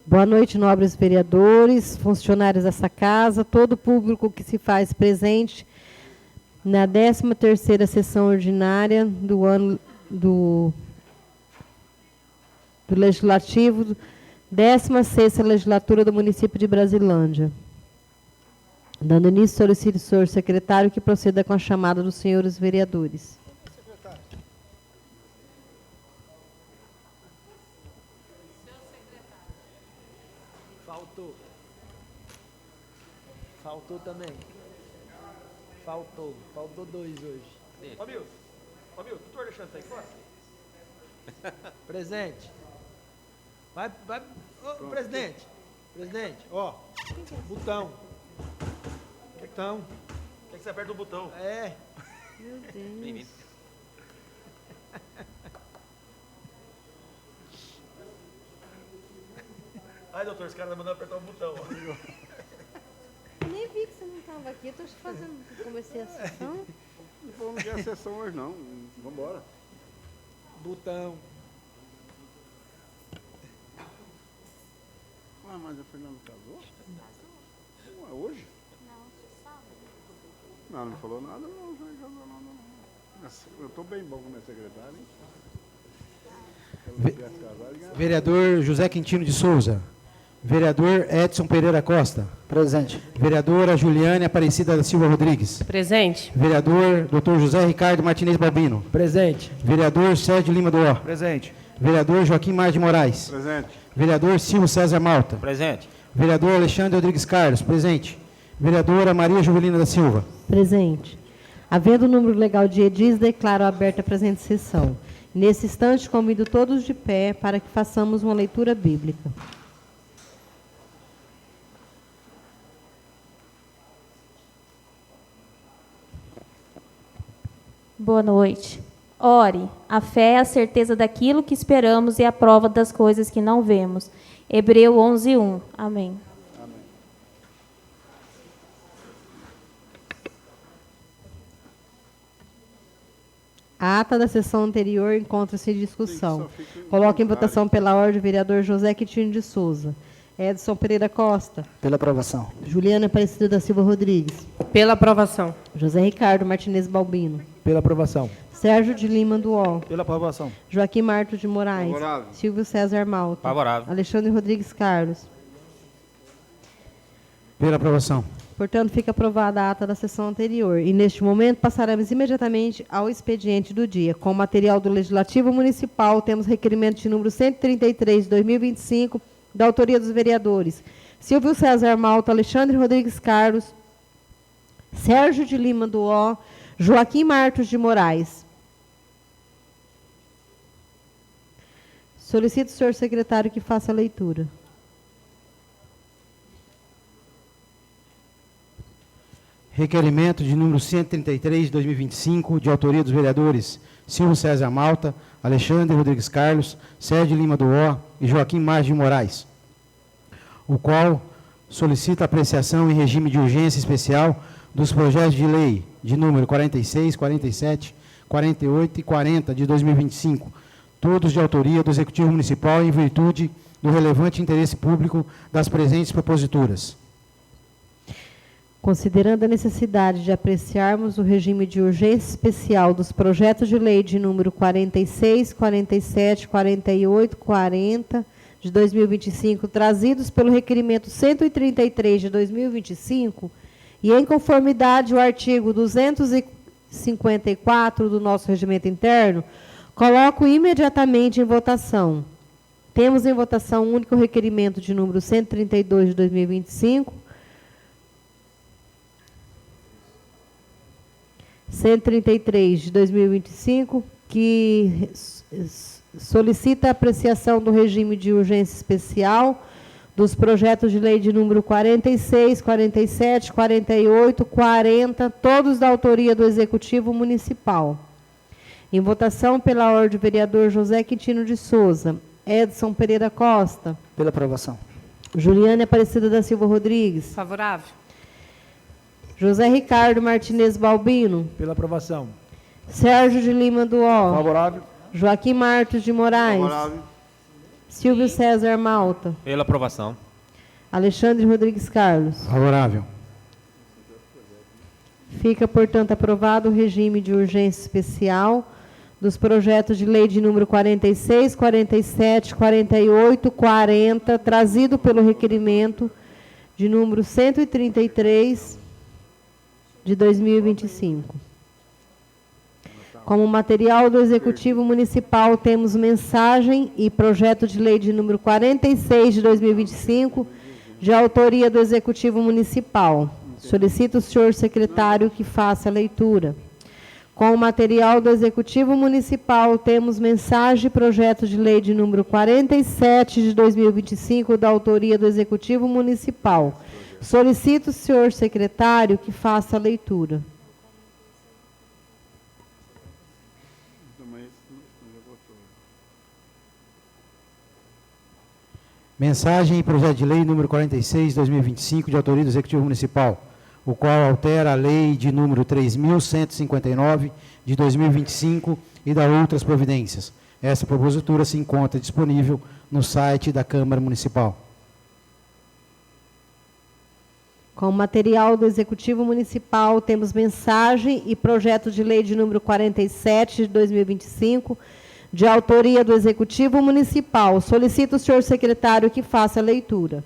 Boa noite, nobres vereadores, funcionários dessa casa, todo o público que se faz presente na 13ª sessão ordinária do ano do Legislativo, 16ª Legislatura do município de Brasilândia. Dando início, solicito ao senhor secretário que proceda com a chamada dos senhores vereadores. Faltou também. Faltou 2 hoje. Ô, Milton, doutor Alexandre está aí fora? Presente. Vai. Ô, presidente, ó. Botão. Tem que ser perto do botão. É. Meu Deus. Bem-vindo. Ai, doutor, esse cara tá mandando apertar o botão. Nem vi que você não estava aqui, estou comecei a sessão. Não quer a sessão hoje, não. Vamos embora. Botão. Ah, mas o Fernando casou? Ué, hoje? Não, não falou nada, não casou nada, não. Eu estou bem bom com a minha secretária, hein? Vereador José Quintino de Souza. Vereador Edson Pereira Costa. Presente. Vereadora Juliane Aparecida da Silva Rodrigues. Presente. Vereador Dr. José Ricardo Martinez Balbino. Presente. Vereador Sérgio Lima do Ó. Presente. Vereador Joaquim Mar de Moraes. Presente. Vereador Silvio César Malta. Presente. Vereador Alexandre Rodrigues Carlos. Presente. Vereadora Maria Juvelina da Silva. Presente. Havendo o número legal de edis, declaro aberta a presente sessão. Nesse instante, convido todos de pé para que façamos uma leitura bíblica. Boa noite. Ore, a fé é a certeza daquilo que esperamos e a prova das coisas que não vemos. Hebreu 11:1. Amém. A ata da sessão anterior encontra-se em discussão. Coloco em votação pela ordem o vereador José Quintino de Souza. Edson Pereira Costa. Pela aprovação. Juliana Aparecida da Silva Rodrigues. Pela aprovação. José Ricardo Martinez Balbino. Pela aprovação. Sérgio de Lima do Ó. Pela aprovação. Joaquim Marto de Moraes. Favorável. Silvio César Malta. Favorável. Alexandre Rodrigues Carlos. Pela aprovação. Portanto, fica aprovada a ata da sessão anterior. E, neste momento, passaremos imediatamente ao expediente do dia. Com o material do Legislativo Municipal, temos requerimento de número 133, de 2025, da autoria dos vereadores Silvio César Malta, Alexandre Rodrigues Carlos, Sérgio de Lima do Ó, Joaquim Martos de Moraes. Solicito ao senhor secretário que faça a leitura. Requerimento de número 133, de 2025, de autoria dos vereadores Silvio César Malta, Alexandre Rodrigues Carlos, Sérgio Lima do Ó e Joaquim Mar de Moraes, o qual solicita apreciação em regime de urgência especial dos projetos de lei de número 46, 47, 48 e 40 de 2025, todos de autoria do Executivo Municipal em virtude do relevante interesse público das presentes proposituras. Considerando a necessidade de apreciarmos o regime de urgência especial dos projetos de lei de número 46, 47, 48, 40 de 2025, trazidos pelo requerimento 133 de 2025, e em conformidade ao artigo 254 do nosso regimento interno, coloco imediatamente em votação. Temos em votação o único requerimento de número 132 de 2025, 133 de 2025, que solicita a apreciação do regime de urgência especial dos projetos de lei de número 46, 47, 48, 40, todos da autoria do Executivo Municipal. Em votação pela ordem do vereador José Quintino de Souza, Edson Pereira Costa. Pela aprovação. Juliane Aparecida da Silva Rodrigues. Favorável. José Ricardo Martinez Balbino. Pela aprovação. Sérgio de Lima do Ó. Favorável. Joaquim Martos de Moraes. Favorável. Silvio César Malta. Pela aprovação. Alexandre Rodrigues Carlos. Favorável. Fica, portanto, aprovado o regime de urgência especial dos projetos de lei de número 46, 47, 48, 40, trazido pelo requerimento de número 133 de 2025. Como material do Executivo Municipal, temos mensagem e projeto de lei de número 46 de 2025, de autoria do Executivo Municipal. Solicito o senhor secretário que faça a leitura. Com o material do Executivo Municipal, temos mensagem e projeto de lei de número 47 de 2025, da autoria do Executivo Municipal. Solicito o senhor secretário que faça a leitura. Mensagem e projeto de lei número 46, 2025, de autoria do Executivo Municipal, o qual altera a lei de número 3.159, de 2025, e dá outras providências. Essa propositura se encontra disponível no site da Câmara Municipal. Com o material do Executivo Municipal, temos mensagem e projeto de lei de número 47 de 2025, de autoria do Executivo Municipal. Solicito o senhor secretário que faça a leitura.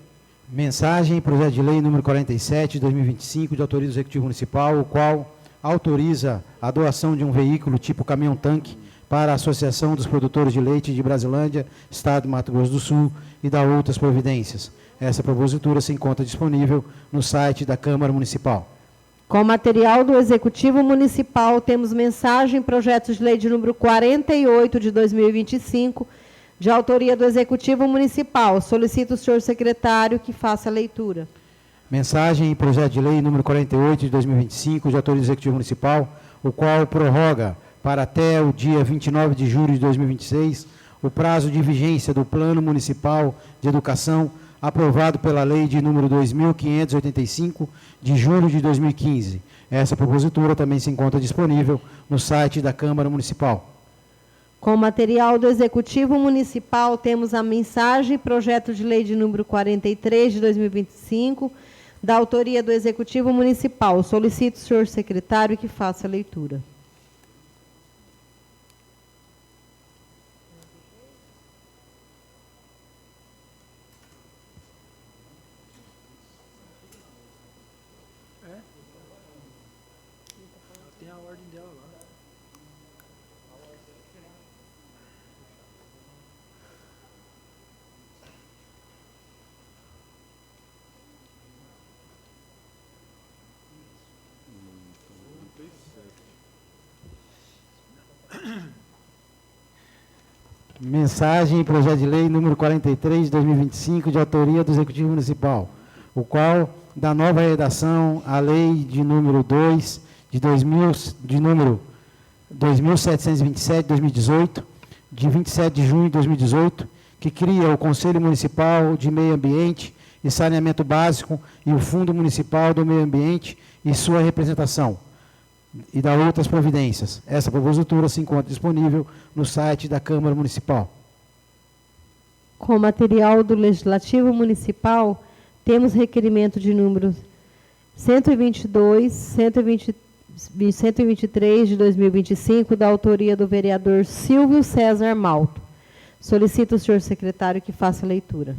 Mensagem e projeto de lei número 47 de 2025, de autoria do Executivo Municipal, o qual autoriza a doação de um veículo tipo caminhão-tanque para a Associação dos Produtores de Leite de Brasilândia, Estado de Mato Grosso do Sul, e dá outras providências. Essa propositura se encontra disponível no site da Câmara Municipal. Com o material do Executivo Municipal, temos mensagem e projeto de lei de número 48 de 2025, de autoria do Executivo Municipal. Solicito o senhor secretário que faça a leitura. Mensagem e projeto de lei número 48 de 2025, de autoria do Executivo Municipal, o qual prorroga para até o dia 29 de julho de 2026 o prazo de vigência do Plano Municipal de Educação, aprovado pela Lei de número 2.585, de julho de 2015. Essa propositura também se encontra disponível no site da Câmara Municipal. Com o material do Executivo Municipal, temos a mensagem e projeto de lei de número 43 de 2025, da autoria do Executivo Municipal. Solicito o senhor secretário que faça a leitura. Tem a ordem dela lá. Mensagem e projeto de lei número 43 de 2025, de autoria do Executivo Municipal, o qual dá nova redação à lei de número 2 de número 2.727 de 2018, de 27 de junho de 2018, que cria o Conselho Municipal de Meio Ambiente e Saneamento Básico e o Fundo Municipal do Meio Ambiente e sua representação, e dá outras providências. Essa propositura se encontra disponível no site da Câmara Municipal. Com o material do Legislativo Municipal, temos requerimento de números 122, 123 de 2025, da autoria do vereador Silvio César Malto. Solicito o senhor secretário que faça a leitura.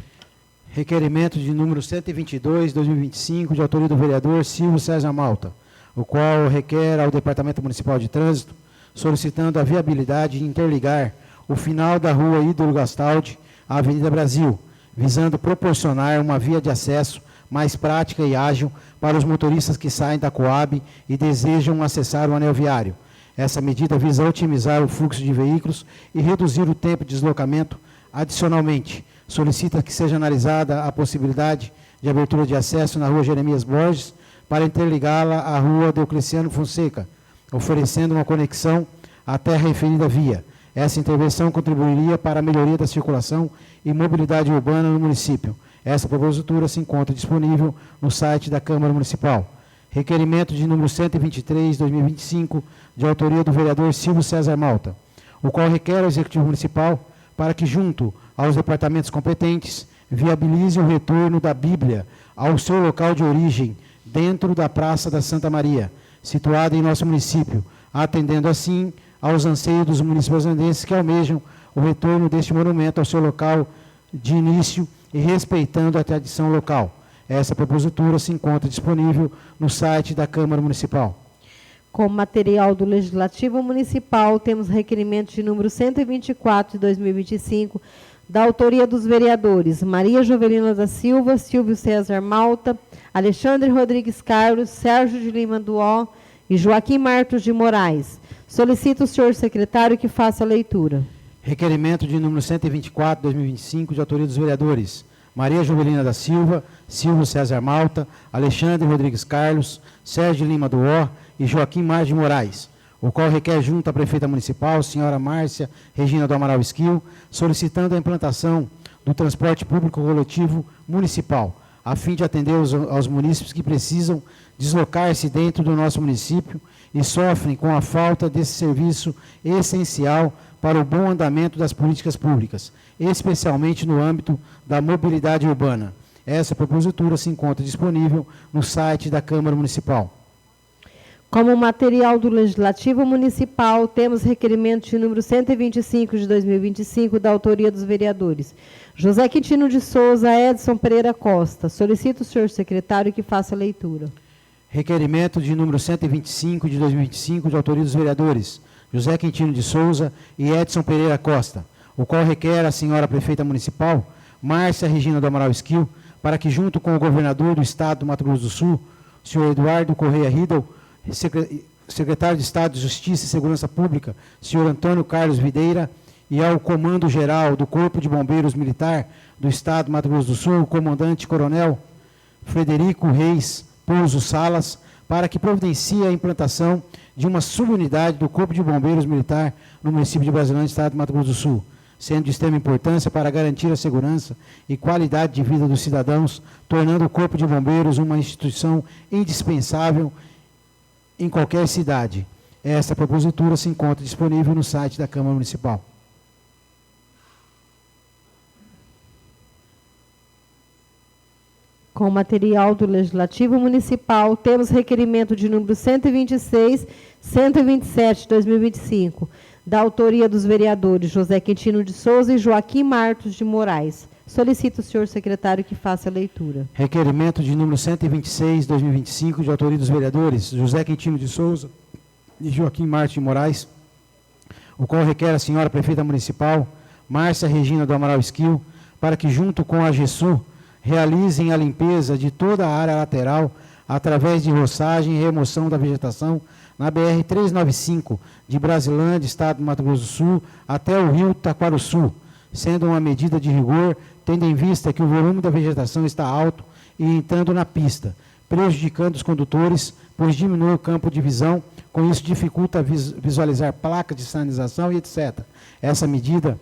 Requerimento de número 122, 2025, de autoria do vereador Silvio César Malta, o qual requer ao Departamento Municipal de Trânsito, solicitando a viabilidade de interligar o final da rua Ídolo Gastaldi à Avenida Brasil, visando proporcionar uma via de acesso mais prática e ágil para os motoristas que saem da Coab e desejam acessar o anel viário. Essa medida visa otimizar o fluxo de veículos e reduzir o tempo de deslocamento. Adicionalmente, solicita que seja analisada a possibilidade de abertura de acesso na rua Jeremias Borges para interligá-la à rua Diocleciano Fonseca, oferecendo uma conexão até a referida via. Essa intervenção contribuiria para a melhoria da circulação e mobilidade urbana no município. Essa propositura se encontra disponível no site da Câmara Municipal. Requerimento de número 123, 2025, de autoria do vereador Silvio César Malta, o qual requer ao Executivo Municipal para que, junto aos departamentos competentes, viabilize o retorno da Bíblia ao seu local de origem, dentro da Praça da Santa Maria, situada em nosso município, atendendo assim aos anseios dos munícipes andenses que almejam o retorno deste monumento ao seu local de início e respeitando a tradição local. Essa propositura se encontra disponível no site da Câmara Municipal. Como material do Legislativo Municipal, temos requerimento de número 124 de 2025, da autoria dos vereadores Maria Jovelina da Silva, Silvio César Malta, Alexandre Rodrigues Carlos, Sérgio de Lima Duó e Joaquim Martos de Moraes. Solicito o senhor secretário que faça a leitura. Requerimento de número 124, 2025, de autoria dos vereadores Maria Jovelina da Silva, Silvio César Malta, Alexandre Rodrigues Carlos, Sérgio de Lima Duó e Joaquim Martos de Moraes, o qual requer junto à prefeita municipal, senhora Márcia Regina do Amaral Esquil, solicitando a implantação do transporte público coletivo municipal, a fim de atender aos munícipes que precisam deslocar-se dentro do nosso município e sofrem com a falta desse serviço essencial para o bom andamento das políticas públicas, especialmente no âmbito da mobilidade urbana. Essa propositura se encontra disponível no site da Câmara Municipal. Como material do Legislativo Municipal, temos requerimento de número 125 de 2025, da autoria dos vereadores José Quintino de Souza, Edson Pereira Costa. Solicito o senhor secretário que faça a leitura. Requerimento de número 125 de 2025, de autoria dos vereadores José Quintino de Souza e Edson Pereira Costa, o qual requer à senhora prefeita municipal, Márcia Regina do Amaral Esquil, para que, junto com o governador do Estado do Mato Grosso do Sul, senhor Eduardo Correia Riddle, secretário de Estado de Justiça e Segurança Pública, senhor Antônio Carlos Videira, e ao Comando-Geral do Corpo de Bombeiros Militar do Estado do Mato Grosso do Sul, o comandante-coronel Frederico Reis Pouso Salas, para que providencie a implantação de uma subunidade do Corpo de Bombeiros Militar no município de Brasilândia, Estado do Mato Grosso do Sul, sendo de extrema importância para garantir a segurança e qualidade de vida dos cidadãos, tornando o Corpo de Bombeiros uma instituição indispensável em qualquer cidade. Esta propositura se encontra disponível no site da Câmara Municipal. Com material do Legislativo Municipal, temos requerimento de número 126, 127 de 2025, da autoria dos vereadores José Quintino de Souza e Joaquim Martos de Moraes. Solicito o senhor secretário que faça a leitura. Requerimento de número 126, 2025, de autoria dos vereadores José Quintino de Souza e Joaquim Martos de Moraes, o qual requer à senhora prefeita municipal, Márcia Regina do Amaral Esquil, para que, junto com a GESU, realizem a limpeza de toda a área lateral através de roçagem e remoção da vegetação na BR-395, de Brasilândia, Estado do Mato Grosso do Sul, até o rio Taquaruçu, sendo uma medida de rigor, tendo em vista que o volume da vegetação está alto e entrando na pista, prejudicando os condutores, pois diminui o campo de visão, com isso dificulta visualizar placas de sinalização e etc. Essa medida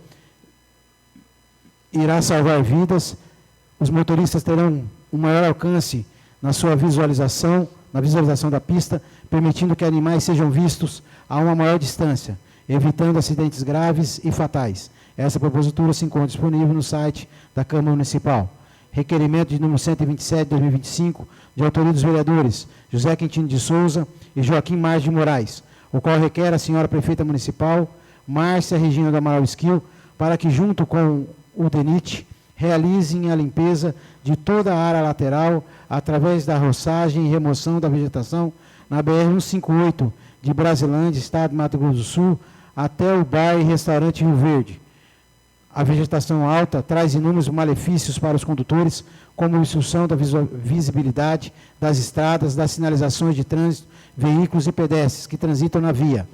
irá salvar vidas. Os motoristas terão um maior alcance na sua visualização, na visualização da pista, permitindo que animais sejam vistos a uma maior distância, evitando acidentes graves e fatais. Essa propositura se encontra disponível no site da Câmara Municipal. Requerimento de número 127, 2025, de autoria dos vereadores José Quintino de Souza e Joaquim Martos de Moraes, o qual requer à senhora prefeita municipal, Márcia Regina do Amaral Esquil, para que, junto com o DENIT, realizem a limpeza de toda a área lateral através da roçagem e remoção da vegetação na BR-158 de Brasilândia, Estado do Mato Grosso do Sul, até o bar e restaurante Rio Verde. A vegetação alta traz inúmeros malefícios para os condutores, como obstrução da visibilidade das estradas, das sinalizações de trânsito, veículos e pedestres que transitam na via.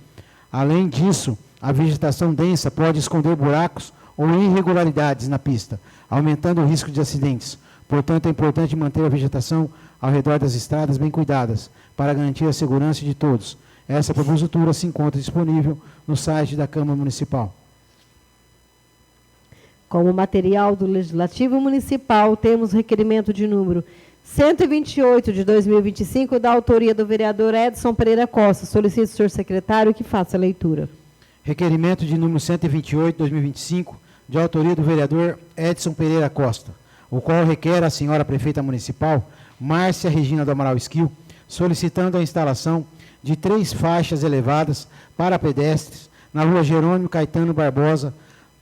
Além disso, a vegetação densa pode esconder buracos ou irregularidades na pista, aumentando o risco de acidentes. Portanto, é importante manter a vegetação ao redor das estradas bem cuidadas, para garantir a segurança de todos. Essa propositura se encontra disponível no site da Câmara Municipal. Como material do Legislativo Municipal, temos requerimento de número 128 de 2025, da autoria do vereador Edson Pereira Costa. Solicito ao senhor secretário que faça a leitura. Requerimento de número 128, 2025, de autoria do vereador Edson Pereira Costa, o qual requer à senhora prefeita municipal, Márcia Regina do Amaral Esquil, solicitando a instalação de 3 faixas elevadas para pedestres na rua Jerônimo Caetano Barbosa,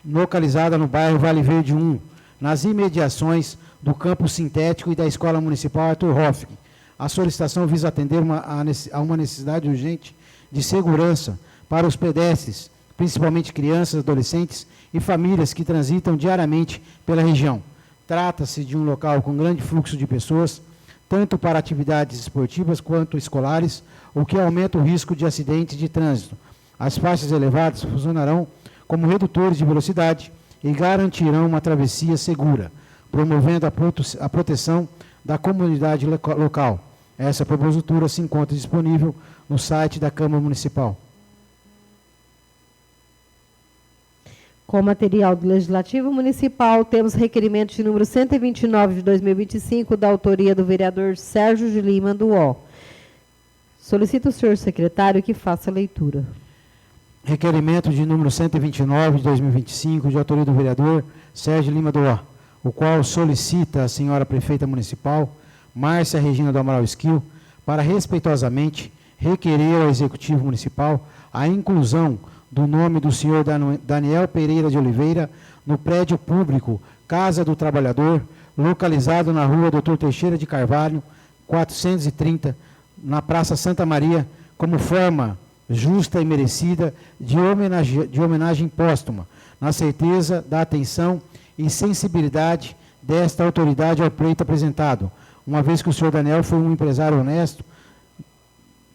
localizada no bairro Vale Verde 1, nas imediações do campo sintético e da Escola Municipal Arthur Hoffig. A solicitação visa atender a uma necessidade urgente de segurança para os pedestres, principalmente crianças, adolescentes e famílias que transitam diariamente pela região. Trata-se de um local com grande fluxo de pessoas, tanto para atividades esportivas quanto escolares, o que aumenta o risco de acidentes de trânsito. As faixas elevadas funcionarão como redutores de velocidade e garantirão uma travessia segura, promovendo a proteção da comunidade local. Essa propositura se encontra disponível no site da Câmara Municipal. Com material do Legislativo Municipal, temos requerimento de número 129 de 2025, da autoria do vereador Sérgio de Lima do O. Solicito o senhor secretário que faça a leitura. Requerimento de número 129 de 2025, de autoria do vereador Sérgio Lima do O, o qual solicita à senhora prefeita municipal, Márcia Regina do Amaral Esquil, para respeitosamente requerer ao Executivo Municipal a inclusão do nome do senhor Daniel Pereira de Oliveira no prédio público Casa do Trabalhador, localizado na rua Dr. Teixeira de Carvalho, 430, na Praça Santa Maria, como forma justa e merecida de homenagem póstuma, na certeza da atenção e sensibilidade desta autoridade ao pleito apresentado, uma vez que o senhor Daniel foi um empresário honesto,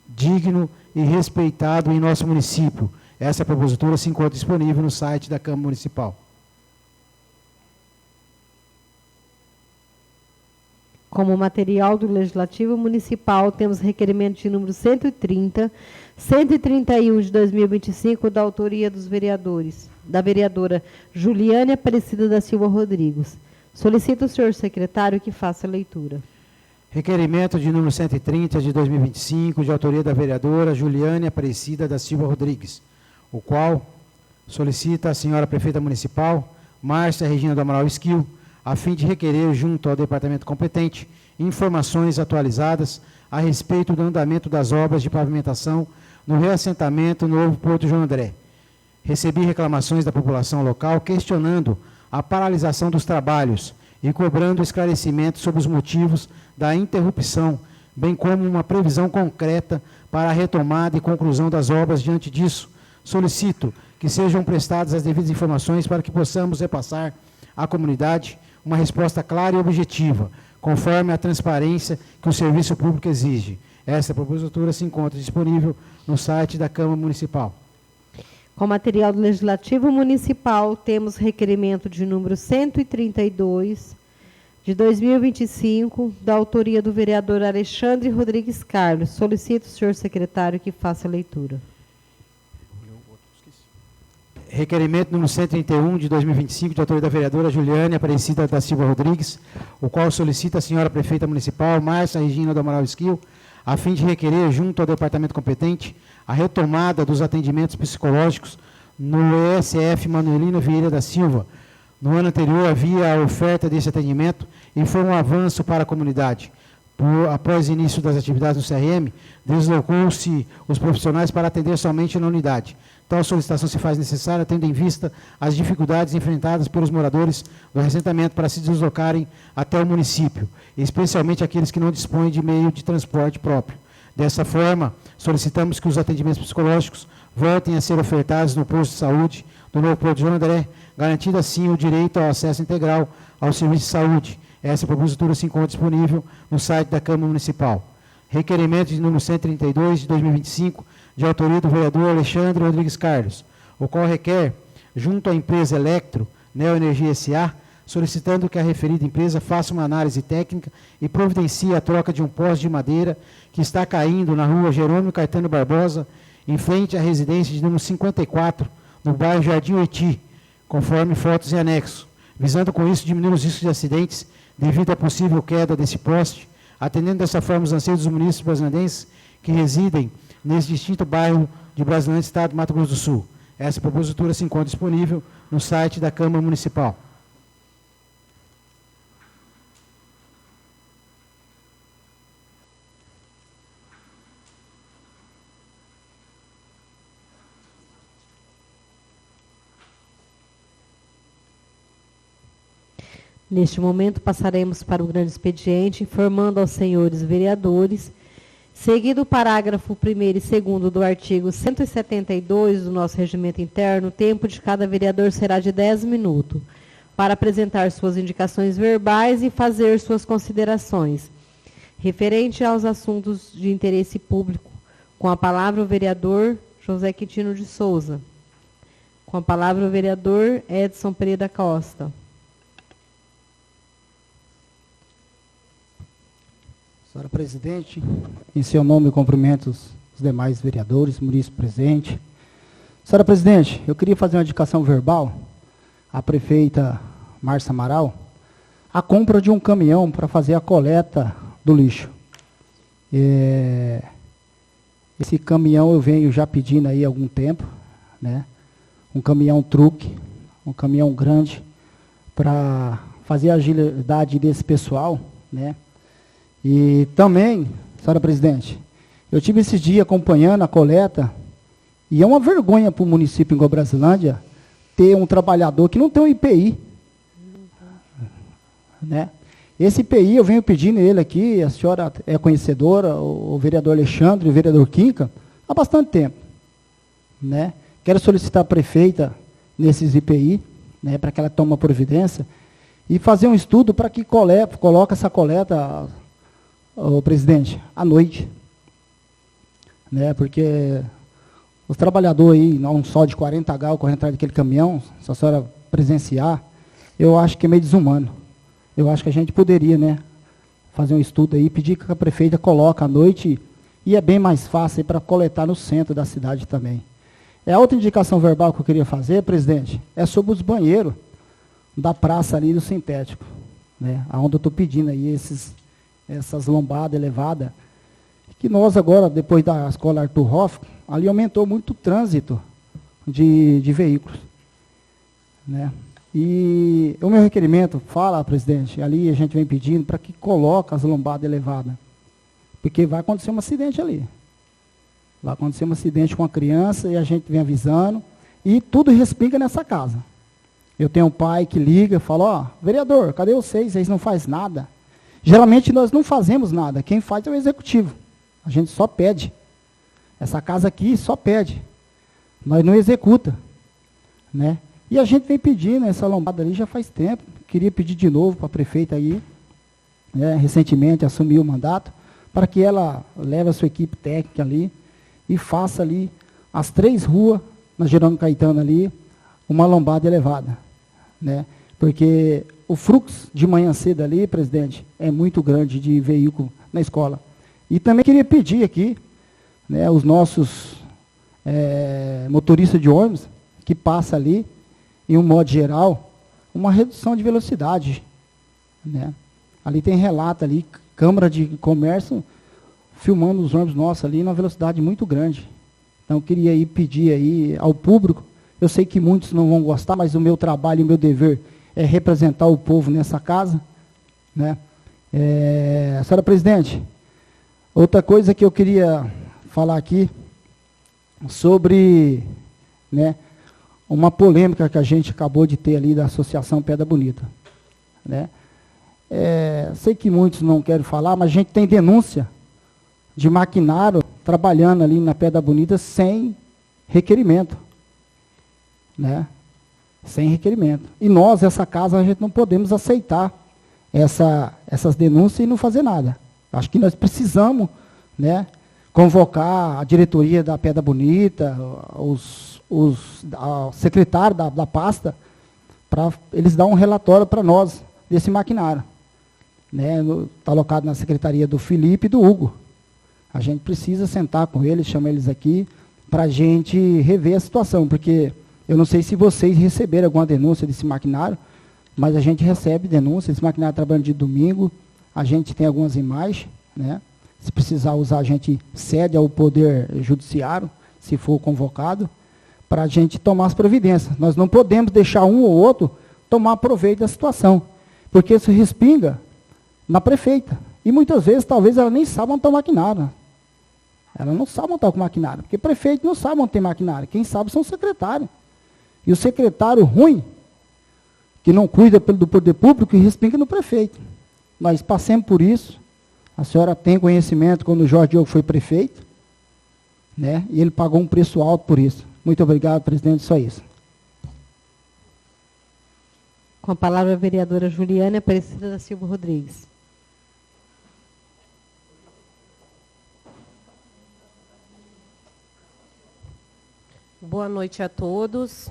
digno e respeitado em nosso município. Essa propositura se encontra disponível no site da Câmara Municipal. Como material do Legislativo Municipal, temos requerimento de número 130, 131 de 2025, da autoria dos vereadores, da vereadora Juliane Aparecida da Silva Rodrigues. Solicito o senhor secretário que faça a leitura. Requerimento de número 130 de 2025, de autoria da vereadora Juliane Aparecida da Silva Rodrigues, o qual solicita à senhora prefeita municipal, Márcia Regina do Amaral Esquil, a fim de requerer junto ao departamento competente informações atualizadas a respeito do andamento das obras de pavimentação no reassentamento Novo Porto João André. Recebi reclamações da população local questionando a paralisação dos trabalhos e cobrando esclarecimentos sobre os motivos da interrupção, bem como uma previsão concreta para a retomada e conclusão das obras. Diante disso, solicito que sejam prestadas as devidas informações para que possamos repassar à comunidade uma resposta clara e objetiva, conforme a transparência que o serviço público exige. Essa propositura se encontra disponível no site da Câmara Municipal. Com material do Legislativo Municipal, temos requerimento de número 132, de 2025, da autoria do vereador Alexandre Rodrigues Carlos. Solicito o senhor secretário que faça a leitura. Requerimento número 131 de 2025, de autoria da vereadora Juliane Aparecida da Silva Rodrigues, o qual solicita a senhora prefeita municipal, Márcia Regina do Amaral Esquil, a fim de requerer, junto ao departamento competente, a retomada dos atendimentos psicológicos no ESF Manuelino Vieira da Silva. No ano anterior havia a oferta desse atendimento e foi um avanço para a comunidade. Após o início das atividades do CRM, deslocou-se os profissionais para atender somente na unidade. Tal solicitação se faz necessária, tendo em vista as dificuldades enfrentadas pelos moradores do assentamento para se deslocarem até o município, especialmente aqueles que não dispõem de meio de transporte próprio. Dessa forma, solicitamos que os atendimentos psicológicos voltem a ser ofertados no posto de saúde do Novo Porto João André, garantindo assim o direito ao acesso integral ao serviço de saúde. Essa propositura se encontra disponível no site da Câmara Municipal. Requerimento de número 132 de 2025, de autoria do vereador Alexandre Rodrigues Carlos, o qual requer, junto à empresa Electro, Neoenergia S.A., solicitando que a referida empresa faça uma análise técnica e providencie a troca de um poste de madeira que está caindo na rua Jerônimo Caetano Barbosa, em frente à residência de número 54, no bairro Jardim Oiti, conforme fotos em anexo, visando com isso diminuir os riscos de acidentes devido à possível queda desse poste, atendendo dessa forma os anseios dos munícipes brasileirenses que residem nesse distinto bairro de Brasilândia, Estado do Mato Grosso do Sul. Essa propositura se encontra disponível no site da Câmara Municipal. Neste momento, passaremos para o grande expediente, informando aos senhores vereadores, seguido o parágrafo 1º e 2º do artigo 172 do nosso regimento interno, o tempo de cada vereador será de 10 minutos, para apresentar suas indicações verbais e fazer suas considerações, referente aos assuntos de interesse público. Com a palavra o vereador José Quintino de Souza. Com a palavra o vereador Edson Pereira Costa. Senhora Presidente, em seu nome eu cumprimento os demais vereadores, munícipes presentes. Senhora Presidente, eu queria fazer uma indicação verbal à prefeita Márcia Amaral, a compra de um caminhão para fazer a coleta do lixo. Esse caminhão eu venho já pedindo aí há algum tempo, né? Um caminhão truque, um caminhão grande, para fazer a agilidade desse pessoal, né? E também, senhora presidente, eu tive esses dias acompanhando a coleta, e é uma vergonha para o município em Brasilândia ter um trabalhador que não tem um IPI. Né? Esse IPI eu venho pedindo ele aqui, a senhora é conhecedora, o vereador Alexandre e o vereador Quinca, há bastante tempo. Né? Quero solicitar a prefeita nesses IPI, né, para que ela tome uma providência, e fazer um estudo para que coloque essa coleta, presidente, à noite. Né, porque os trabalhadores aí, não só de 40H, correndo atrás daquele caminhão, se a senhora presenciar, eu acho que é meio desumano. Eu acho que a gente poderia, né, fazer um estudo aí, pedir que a prefeita coloque à noite, e é bem mais fácil para coletar no centro da cidade também. A outra indicação verbal que eu queria fazer, presidente, é sobre os banheiros da praça ali do sintético, né, onde eu estou pedindo aí essas lombadas elevadas, que nós agora, depois da escola Arthur Hoff, ali aumentou muito o trânsito de veículos. Né? E o meu requerimento, fala, presidente, ali a gente vem pedindo para que coloque as lombadas elevadas, porque vai acontecer um acidente ali. Vai acontecer um acidente com a criança e a gente vem avisando, e tudo respinga nessa casa. Eu tenho um pai que liga e fala, ó, vereador, cadê vocês? Vocês não fazem nada. Geralmente nós não fazemos nada, quem faz é o executivo. A gente só pede. Essa casa aqui só pede. Nós não executa. Né? E a gente vem pedindo essa lombada ali já faz tempo. Queria pedir de novo para a prefeita aí, né, recentemente assumiu o mandato, para que ela leve a sua equipe técnica ali e faça ali as 3 ruas, na Jerônimo Caetano ali, uma lombada elevada. Né? Porque o fluxo de manhã cedo ali, presidente, é muito grande de veículo na escola. E também queria pedir aqui, né, os nossos motoristas de ônibus, que passa ali, em um modo geral, uma redução de velocidade. Né? Ali tem relato ali, Câmara de Comércio, filmando os ônibus nossos ali, numa velocidade muito grande. Então, eu queria aí pedir aí ao público, eu sei que muitos não vão gostar, mas o meu trabalho e o meu dever é representar o povo nessa casa. Né? Senhora presidente, outra coisa que eu queria falar aqui, sobre, né, uma polêmica que a gente acabou de ter ali da Associação Pedra Bonita. Né? Sei que muitos não querem falar, mas a gente tem denúncia de maquinário trabalhando ali na Pedra Bonita sem requerimento. Né? Sem requerimento. E nós, essa casa, a gente não podemos aceitar essas denúncias e não fazer nada. Acho que nós precisamos, né, convocar a diretoria da Pedra Bonita, a secretário da pasta, para eles dar um relatório para nós desse maquinário. Né, está alocado na secretaria do Felipe e do Hugo. A gente precisa sentar com eles, chamar eles aqui, para a gente rever a situação, porque eu não sei se vocês receberam alguma denúncia desse maquinário, mas a gente recebe denúncia, esse maquinário trabalhando de domingo, a gente tem algumas imagens, né? Se precisar usar, a gente cede ao Poder Judiciário, se for convocado, para a gente tomar as providências. Nós não podemos deixar um ou outro tomar proveito da situação, porque isso respinga na prefeita. E muitas vezes, talvez, ela nem saiba montar maquinário. Ela não sabe montar com maquinário, porque prefeito não sabe montar maquinário. Quem sabe são os secretários. E o secretário ruim, que não cuida do poder público, respinga no prefeito. Nós passemos por isso. A senhora tem conhecimento quando o Jorge Diogo foi prefeito, né? E ele pagou um preço alto por isso. Muito obrigado, presidente, só isso. Com a palavra a vereadora Juliana Aparecida da Silva Rodrigues. Boa noite a todos.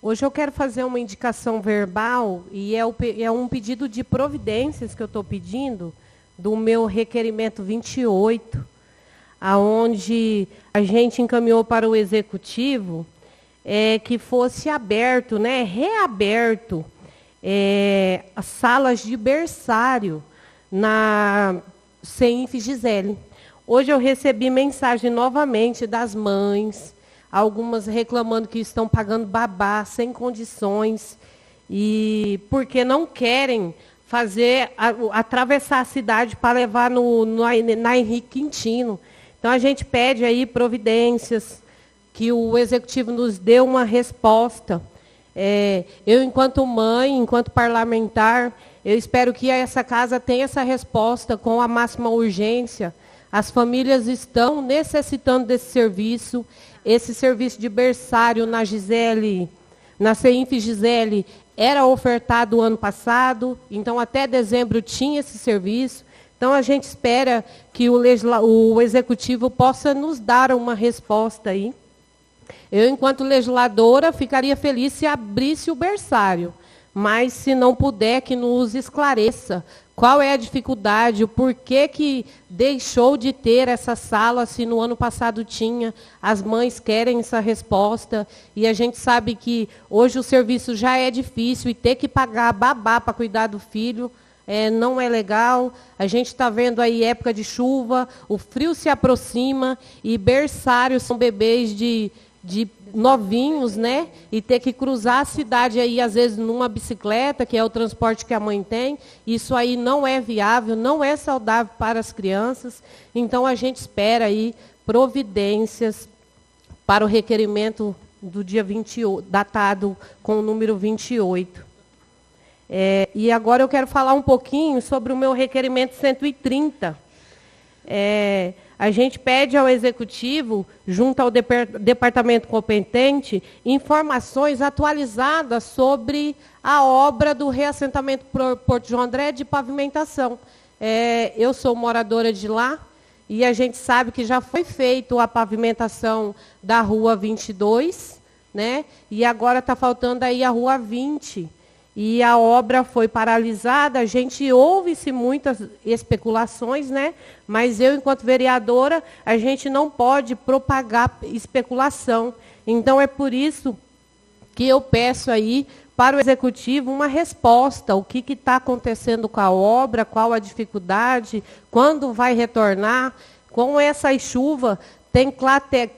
Hoje eu quero fazer uma indicação verbal e é um pedido de providências que eu estou pedindo do meu requerimento 28, aonde a gente encaminhou para o executivo que fosse aberto, né, reaberto, as salas de berçário na CEINF Gisele. Hoje eu recebi mensagem novamente das mães, algumas reclamando que estão pagando babá sem condições, e porque não querem atravessar a cidade para levar na Henrique Quintino. Então, a gente pede aí providências, que o executivo nos dê uma resposta. Eu, enquanto mãe, enquanto parlamentar, eu espero que essa casa tenha essa resposta com a máxima urgência. As famílias estão necessitando desse serviço. Esse serviço de berçário na Gisele, na CEINF Gisele, era ofertado ano passado, então até dezembro tinha esse serviço. Então a gente espera que o executivo possa nos dar uma resposta aí. Eu, enquanto legisladora, ficaria feliz se abrisse o berçário, mas se não puder, que nos esclareça qual é a dificuldade, o porquê que deixou de ter essa sala, se no ano passado tinha. As mães querem essa resposta, e a gente sabe que hoje o serviço já é difícil, e ter que pagar babá para cuidar do filho não é legal. A gente está vendo aí época de chuva, o frio se aproxima, e berçários são bebês de novinhos, né? E ter que cruzar a cidade aí, às vezes, numa bicicleta, que é o transporte que a mãe tem. Isso aí não é viável, não é saudável para as crianças. Então, a gente espera aí providências para o requerimento do dia 28, datado com o número 28. E agora eu quero falar um pouquinho sobre o meu requerimento 130. A gente pede ao executivo, junto ao departamento competente, informações atualizadas sobre a obra do reassentamento Porto João André de pavimentação. Eu sou moradora de lá, e a gente sabe que já foi feita a pavimentação da Rua 22, né? E agora está faltando aí a Rua 20. E a obra foi paralisada, a gente ouve-se muitas especulações, né? Mas eu, enquanto vereadora, a gente não pode propagar especulação. Então, é por isso que eu peço aí para o executivo uma resposta, o que está acontecendo com a obra, qual a dificuldade, quando vai retornar. Com essa chuva, tem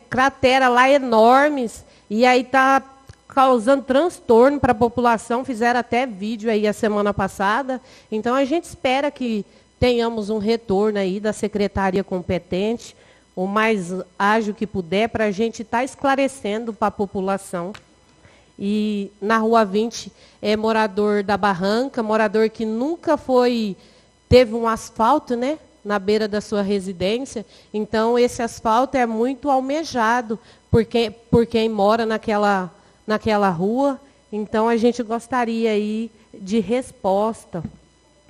cratera lá enormes, e aí está causando transtorno para a população. Fizeram até vídeo aí a semana passada. Então, a gente espera que tenhamos um retorno aí da secretaria competente, o mais ágil que puder, para a gente estar esclarecendo para a população. E na Rua 20 é morador da Barranca, morador que nunca teve um asfalto, né, na beira da sua residência. Então, esse asfalto é muito almejado por quem mora naquela rua. Então, a gente gostaria aí de resposta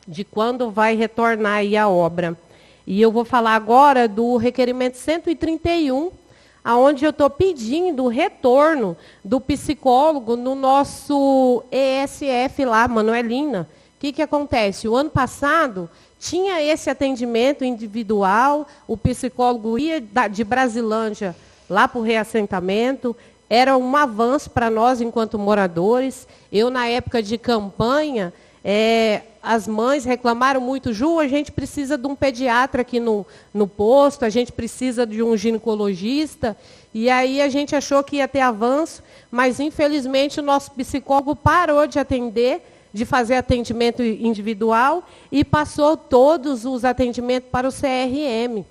de quando vai retornar aí a obra. E eu vou falar agora do requerimento 131, aonde eu estou pedindo o retorno do psicólogo no nosso ESF lá, Manuelina. O que acontece? O ano passado tinha esse atendimento individual, o psicólogo ia de Brasilândia lá para o reassentamento. Era um avanço para nós, enquanto moradores. Eu, na época de campanha, As mães reclamaram muito, Ju, a gente precisa de um pediatra aqui no posto, a gente precisa de um ginecologista, e aí a gente achou que ia ter avanço, mas infelizmente o nosso psicólogo parou de atender, de fazer atendimento individual, e passou todos os atendimentos para o CRM.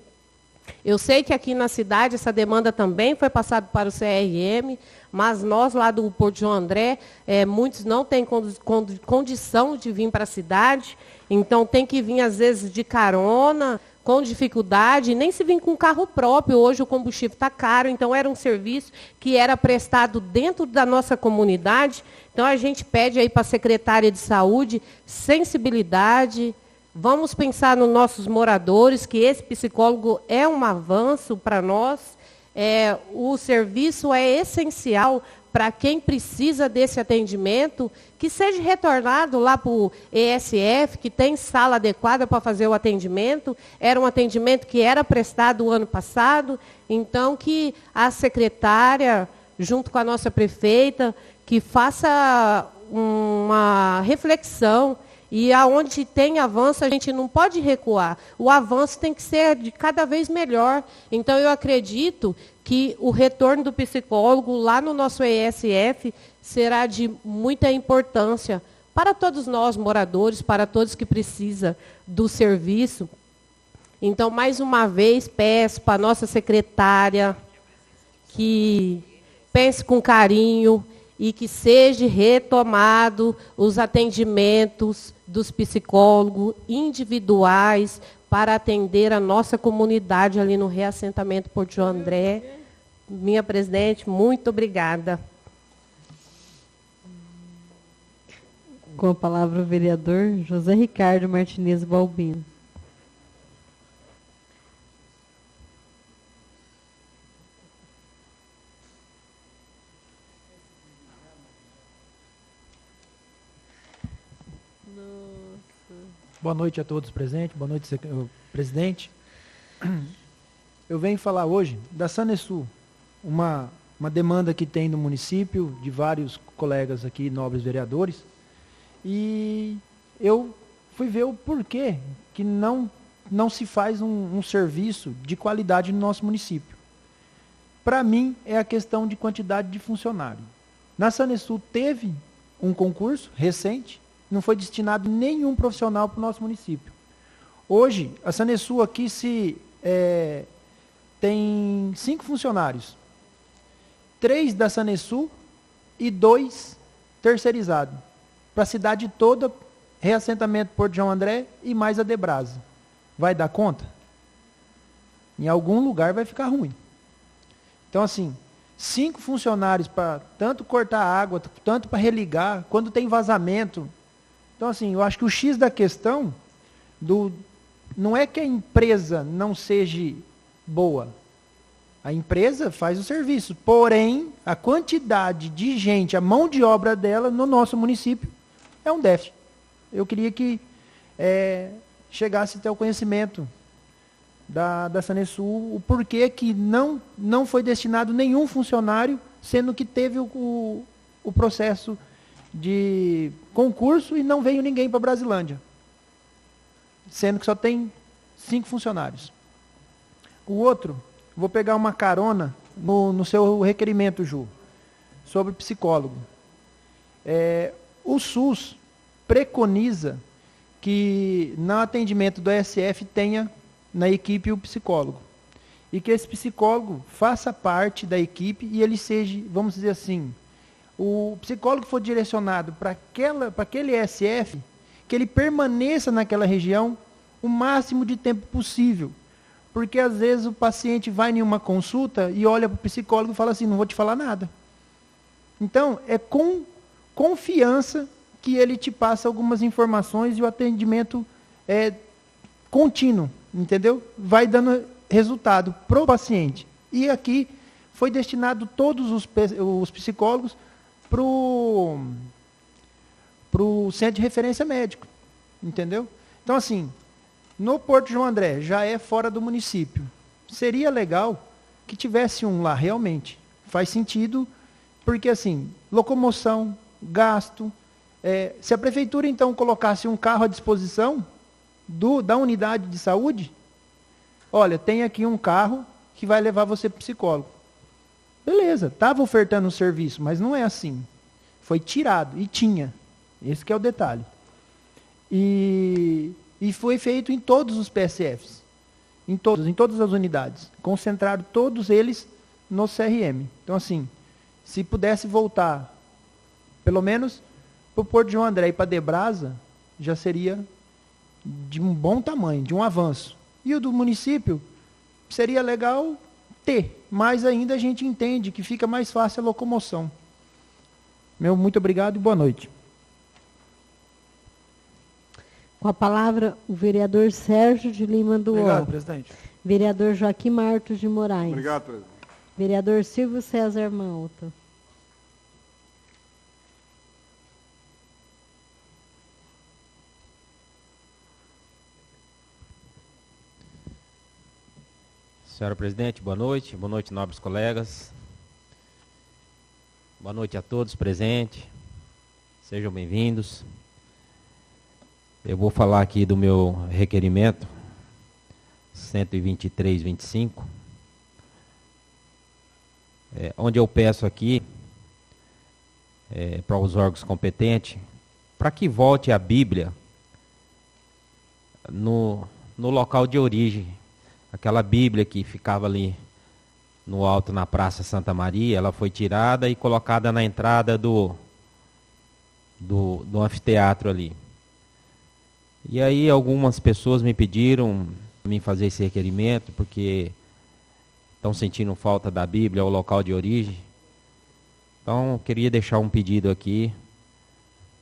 Eu sei que aqui na cidade essa demanda também foi passada para o CRM, mas nós lá do Porto João André, muitos não têm condição de vir para a cidade, então tem que vir às vezes de carona, com dificuldade, nem se vir com carro próprio. Hoje o combustível está caro, então era um serviço que era prestado dentro da nossa comunidade. Então a gente pede aí para a secretária de saúde sensibilidade. Vamos pensar nos nossos moradores, que esse psicólogo é um avanço para nós. O serviço é essencial para quem precisa desse atendimento, que seja retornado lá para o ESF, que tem sala adequada para fazer o atendimento. Era um atendimento que era prestado o ano passado, então que a secretária, junto com a nossa prefeita, que faça uma reflexão. E aonde tem avanço, a gente não pode recuar. O avanço tem que ser de cada vez melhor. Então, eu acredito que o retorno do psicólogo lá no nosso ESF será de muita importância para todos nós, moradores, para todos que precisam do serviço. Então, mais uma vez, peço para a nossa secretária que pense com carinho e que seja retomado os atendimentos dos psicólogos individuais para atender a nossa comunidade ali no reassentamento Porto João André. Minha presidente, muito obrigada. Com a palavra o vereador José Ricardo Martinez Balbino. Boa noite a todos presentes, boa noite, presidente. Eu venho falar hoje da Sanesul, uma demanda que tem no município, de vários colegas aqui, nobres vereadores, e eu fui ver o porquê que não se faz um serviço de qualidade no nosso município. Para mim, é a questão de quantidade de funcionário. Na Sanesul teve um concurso recente, não foi destinado nenhum profissional para o nosso município. Hoje, a Sanesul aqui tem 5 funcionários. 3 da Sanesul e 2 terceirizados. Para a cidade toda, reassentamento Porto João André e mais a Debrasa. Vai dar conta? Em algum lugar vai ficar ruim. Então, assim, 5 funcionários para tanto cortar água, tanto para religar, quando tem vazamento. Então, assim, eu acho que o X da questão não é que a empresa não seja boa. A empresa faz o serviço, porém, a quantidade de gente, a mão de obra dela no nosso município é um déficit. Eu queria que chegasse até o conhecimento da Sanesul o porquê que não foi destinado nenhum funcionário, sendo que teve o processo de concurso e não veio ninguém para Brasilândia, sendo que só tem 5 funcionários. O outro, vou pegar uma carona no seu requerimento, Ju, sobre psicólogo. O SUS preconiza que no atendimento do ESF tenha na equipe o psicólogo, e que esse psicólogo faça parte da equipe e ele seja, vamos dizer assim, o psicólogo for direcionado para aquele ESF, que ele permaneça naquela região o máximo de tempo possível. Porque, às vezes, o paciente vai em uma consulta e olha para o psicólogo e fala assim, não vou te falar nada. Então, é com confiança que ele te passa algumas informações e o atendimento é contínuo, entendeu? Vai dando resultado para o paciente. E aqui foi destinado todos os psicólogos para o centro de referência médico, entendeu? Então, assim, no Porto João André, já é fora do município. Seria legal que tivesse um lá, realmente. Faz sentido, porque, assim, locomoção, gasto, Se a prefeitura, então, colocasse um carro à disposição da unidade de saúde, olha, tem aqui um carro que vai levar você para o psicólogo. Beleza, estava ofertando o serviço, mas não é assim. Foi tirado, e tinha. Esse que é o detalhe. E foi feito em todos os PSFs. Em todas as unidades. Concentraram todos eles no CRM. Então, assim, se pudesse voltar, pelo menos, para o Porto de João André e para Debrasa, já seria de um bom tamanho, de um avanço. E o do município, seria legal ter, mas ainda a gente entende que fica mais fácil a locomoção. Muito obrigado e boa noite. Com a palavra, o vereador Sérgio de Lima do Obrigado, presidente. Vereador Joaquim Martos de Moraes. Obrigado, presidente. Vereador Silvio César Malta. Senhora presidente, boa noite, nobres colegas. Boa noite a todos presentes. Sejam bem-vindos. Eu vou falar aqui do meu requerimento 123/25, onde eu peço aqui para os órgãos competentes para que volte a Bíblia no local de origem. Aquela Bíblia que ficava ali no alto na Praça Santa Maria, ela foi tirada e colocada na entrada do anfiteatro ali. E aí algumas pessoas me pediram para mim fazer esse requerimento, porque estão sentindo falta da Bíblia, ao local de origem. Então, eu queria deixar um pedido aqui,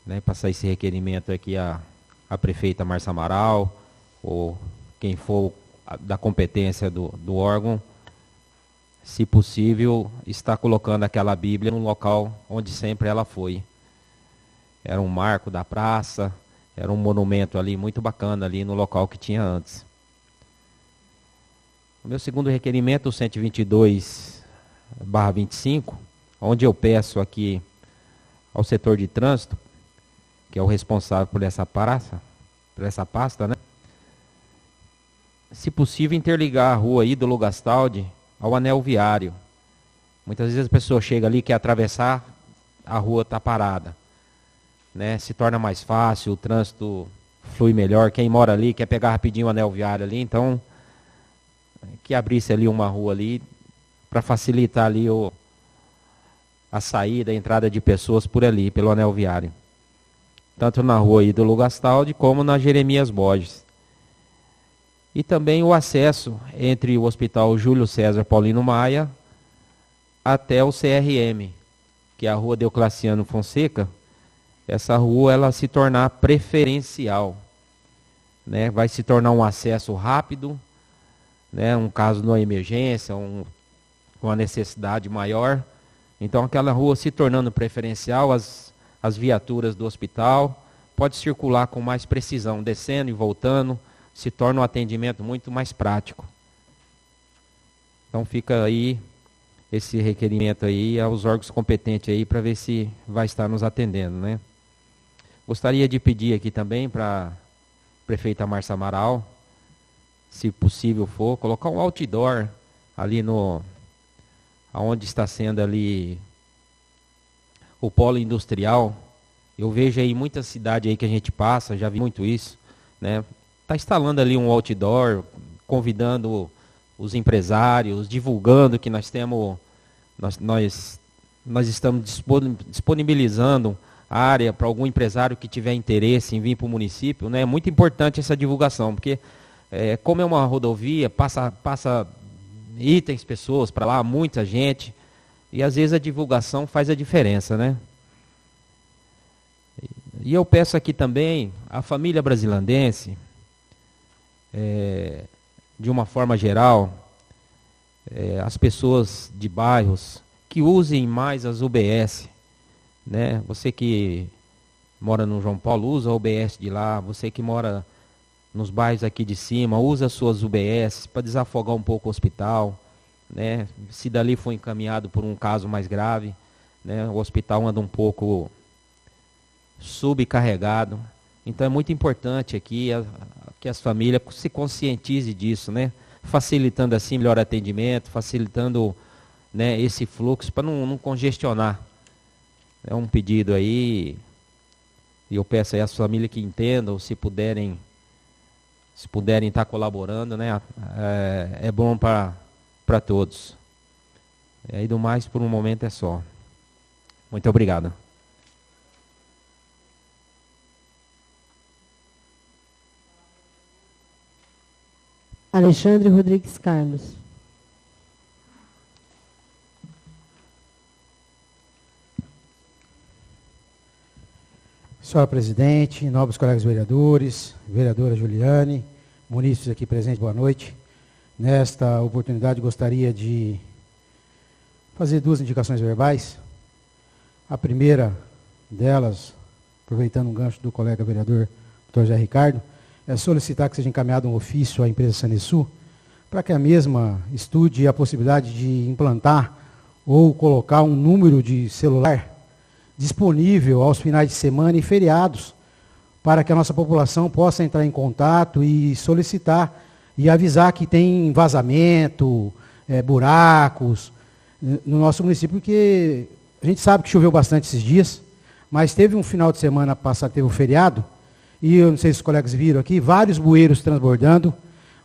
né, passar esse requerimento aqui à prefeita Márcia Amaral, ou quem for da competência do órgão, se possível, está colocando aquela Bíblia no local onde sempre ela foi. Era um marco da praça, era um monumento ali muito bacana ali no local que tinha antes. O meu segundo requerimento, o 122/25, onde eu peço aqui ao setor de trânsito, que é o responsável por essa pasta, né? Se possível, interligar a rua Ídolo Gastaldi ao anel viário. Muitas vezes a pessoa chega ali, quer atravessar, a rua está parada, né? Se torna mais fácil, o trânsito flui melhor. Quem mora ali quer pegar rapidinho o anel viário ali, então que abrisse ali uma rua ali para facilitar ali a saída, a entrada de pessoas por ali, pelo anel viário. Tanto na rua Ídolo Gastaldi como na Jeremias Borges. E também o acesso entre o Hospital Júlio César Paulino Maia até o CRM, que é a rua Deoclaciano Fonseca. Essa rua ela se tornar preferencial, né? Vai se tornar um acesso rápido, né? Um caso de uma emergência, uma necessidade maior. Então aquela rua se tornando preferencial, as viaturas do hospital pode circular com mais precisão, descendo e voltando, se torna um atendimento muito mais prático. Então fica aí esse requerimento aí aos órgãos competentes aí para ver se vai estar nos atendendo, né? Gostaria de pedir aqui também para a prefeita Márcia Amaral, se possível for, colocar um outdoor ali aonde está sendo ali o polo industrial. Eu vejo aí muita cidade aí que a gente passa, já vi muito isso, né? Está instalando ali um outdoor, convidando os empresários, divulgando que nós estamos disponibilizando área para algum empresário que tiver interesse em vir para o município, né? É muito importante essa divulgação, porque como é uma rodovia, passa itens, pessoas para lá, muita gente, e às vezes a divulgação faz a diferença, né? E eu peço aqui também à família brasilandense, de uma forma geral, as pessoas de bairros que usem mais as UBS, né? Você que mora no João Paulo, usa a UBS de lá. Você que mora nos bairros aqui de cima, usa as suas UBS para desafogar um pouco o hospital, né? Se dali for encaminhado por um caso mais grave, né? O hospital anda um pouco subcarregado. Então é muito importante aqui que as famílias se conscientizem disso, né? Facilitando assim melhor atendimento, facilitando, né, esse fluxo para não congestionar. É um pedido aí, e eu peço aí às famílias que entendam, se puderem estar colaborando, né? É bom para todos. E do mais, por um momento é só. Muito obrigado. Alexandre Rodrigues Carlos. Senhora presidente, nobres colegas vereadores, vereadora Juliane, munícipes aqui presentes, boa noite. Nesta oportunidade, gostaria de fazer 2 indicações verbais. A primeira delas, aproveitando um gancho do colega vereador Dr. José Ricardo, é solicitar que seja encaminhado um ofício à empresa Sanesul para que a mesma estude a possibilidade de implantar ou colocar um número de celular disponível aos finais de semana e feriados, para que a nossa população possa entrar em contato e solicitar e avisar que tem vazamento, buracos no nosso município, porque a gente sabe que choveu bastante esses dias, mas teve um final de semana passado, teve um feriado, e eu não sei se os colegas viram aqui, vários bueiros transbordando,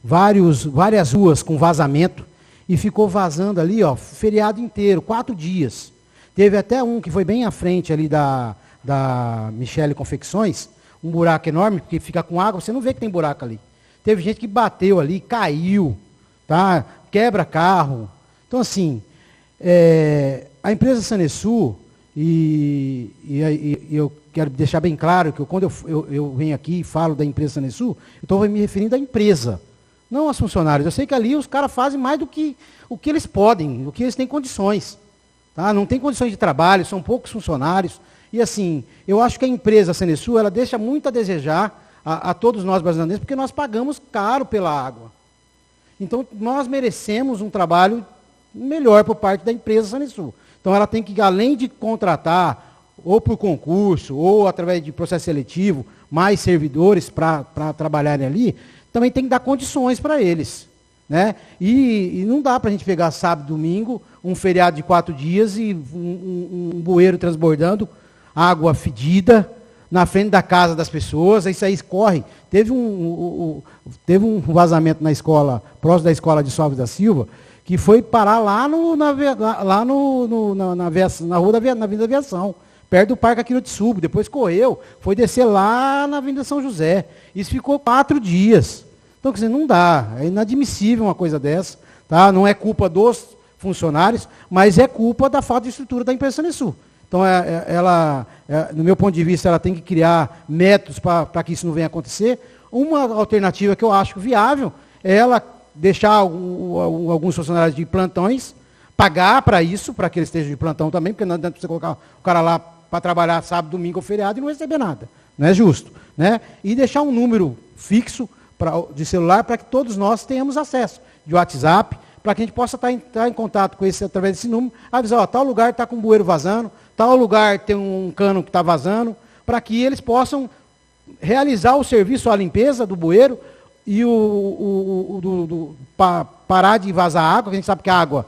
várias ruas com vazamento, e ficou vazando ali, ó, feriado inteiro, 4 dias. Teve até um que foi bem à frente ali da Michele Confecções, um buraco enorme, porque fica com água, você não vê que tem buraco ali. Teve gente que bateu ali, caiu, tá? Quebra carro. Então, assim, a empresa Sanesul, e eu quero deixar bem claro que quando eu venho aqui e falo da empresa Sanesul, eu estou me referindo à empresa, não aos funcionários. Eu sei que ali os caras fazem mais do que o que eles podem, o que eles têm condições. Tá? Não tem condições de trabalho, são poucos funcionários. E assim, eu acho que a empresa Sanesul, ela deixa muito a desejar a todos nós brasileiros, porque nós pagamos caro pela água. Então, nós merecemos um trabalho melhor por parte da empresa Sanesul. Então, ela tem que, além de contratar, ou por concurso, ou através de processo seletivo, mais servidores para trabalharem ali, também tem que dar condições para eles. Né? E não dá para a gente pegar sábado, domingo, um feriado de 4 dias e um bueiro transbordando, água fedida, na frente da casa das pessoas, isso aí escorre. Teve um vazamento na escola, próximo da escola de Salves da Silva, que foi parar lá na rua na Avenida Aviação, perto do Parque Aquino de Subo, depois correu, foi descer lá na Avenida São José. Isso ficou 4 dias. Então, quer dizer, não dá, é inadmissível uma coisa dessa, tá? Não é culpa dos funcionários, mas é culpa da falta de estrutura da empresa Sanesul. Então, no meu ponto de vista, ela tem que criar métodos para que isso não venha a acontecer. Uma alternativa que eu acho viável é ela deixar alguns funcionários de plantões, pagar para isso, para que eles estejam de plantão também, porque não adianta você colocar o cara lá para trabalhar sábado, domingo ou feriado e não receber nada. Não é justo. Né? E deixar um número fixo de celular para que todos nós tenhamos acesso, de WhatsApp, para que a gente possa entrar em contato com esse, através desse número, avisar, ó, tal lugar está com um bueiro vazando, tal lugar tem um cano que está vazando, para que eles possam realizar o serviço, a limpeza do bueiro e parar de vazar água, que a gente sabe que a água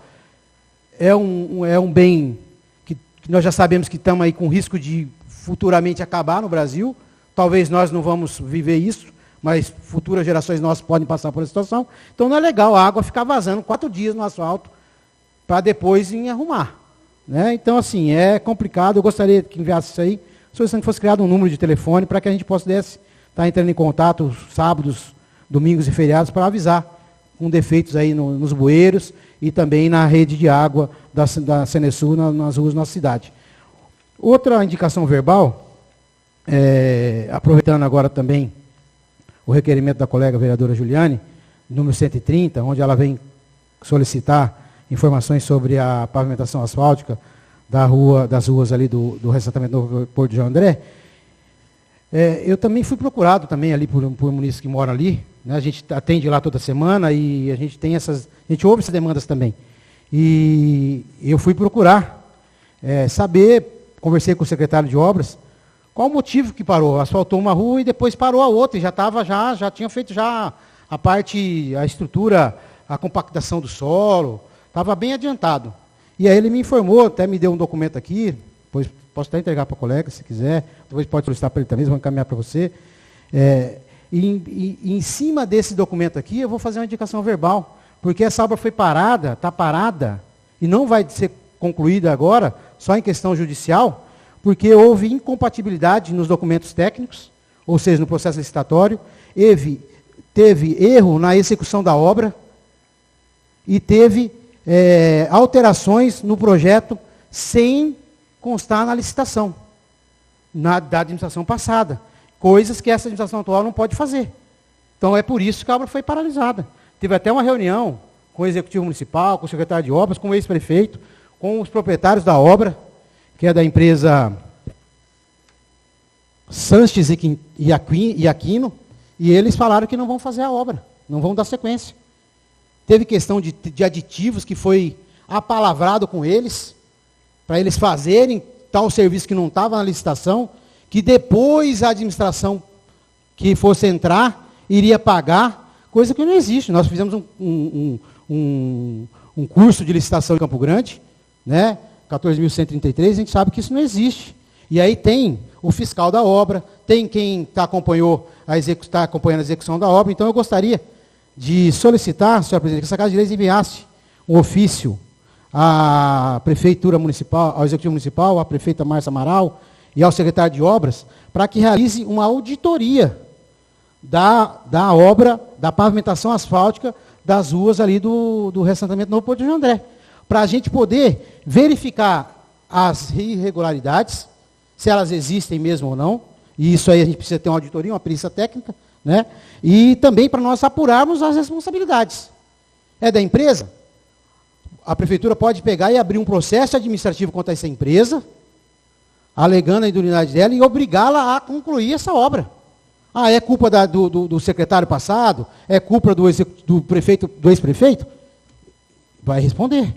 é um bem que nós já sabemos que estamos aí com risco de futuramente acabar no Brasil. Talvez nós não vamos viver isso, mas futuras gerações nossas podem passar por essa situação. Então não é legal a água ficar vazando 4 dias no asfalto para depois ir arrumar. Né? Então, assim, é complicado. Eu gostaria que enviasse isso aí, se fosse criado um número de telefone para que a gente possa estar entrando em contato sábados, domingos e feriados para avisar com defeitos aí nos bueiros e também na rede de água da Sanesul nas ruas da nossa cidade. Outra indicação verbal, aproveitando agora também o requerimento da colega vereadora Juliane, número 130, onde ela vem solicitar informações sobre a pavimentação asfáltica das ruas ali do ressaltamento do Porto de João André. Eu também fui procurado também ali por munícipes que moram ali, né? A gente atende lá toda semana e a gente ouve essas demandas também. E eu fui procurar saber, conversei com o secretário de obras, Qual o motivo que parou? Asfaltou uma rua e depois parou a outra, e já tinha feito já a parte, a estrutura, a compactação do solo, estava bem adiantado. E aí ele me informou, até me deu um documento aqui, depois posso até entregar para o colega, se quiser, depois pode solicitar para ele também, vou encaminhar para você. E em cima desse documento aqui, eu vou fazer uma indicação verbal, porque essa obra foi parada, está parada, e não vai ser concluída agora, só em questão judicial, porque houve incompatibilidade nos documentos técnicos, ou seja, no processo licitatório, teve erro na execução da obra, e teve alterações no projeto sem constar na licitação, da administração passada. Coisas que essa administração atual não pode fazer. Então, é por isso que a obra foi paralisada. Teve até uma reunião com o Executivo Municipal, com o secretário de Obras, com o ex-prefeito, com os proprietários da obra, que é da empresa Sanches e Aquino, e eles falaram que não vão fazer a obra, não vão dar sequência. Teve questão de aditivos que foi apalavrado com eles, para eles fazerem tal serviço que não estava na licitação, que depois a administração que fosse entrar iria pagar, coisa que não existe. Nós fizemos um curso de licitação em Campo Grande, né, 14.133, a gente sabe que isso não existe. E aí tem o fiscal da obra, tem quem acompanhando a execução da obra. Então eu gostaria de solicitar, senhor presidente, que essa Casa de Leis enviasse um ofício à Prefeitura Municipal, ao Executivo Municipal, à prefeita Márcia Amaral e ao secretário de Obras, para que realize uma auditoria da obra, da pavimentação asfáltica das ruas ali do reassentamento Novo Porto de André, para a gente poder verificar as irregularidades, se elas existem mesmo ou não, e isso aí a gente precisa ter uma auditoria, uma perícia técnica, né? E também para nós apurarmos as responsabilidades. É da empresa? A prefeitura pode pegar e abrir um processo administrativo contra essa empresa, alegando a idoneidade dela e obrigá-la a concluir essa obra. Ah, é culpa do secretário passado? É culpa do prefeito, do ex-prefeito? Vai responder.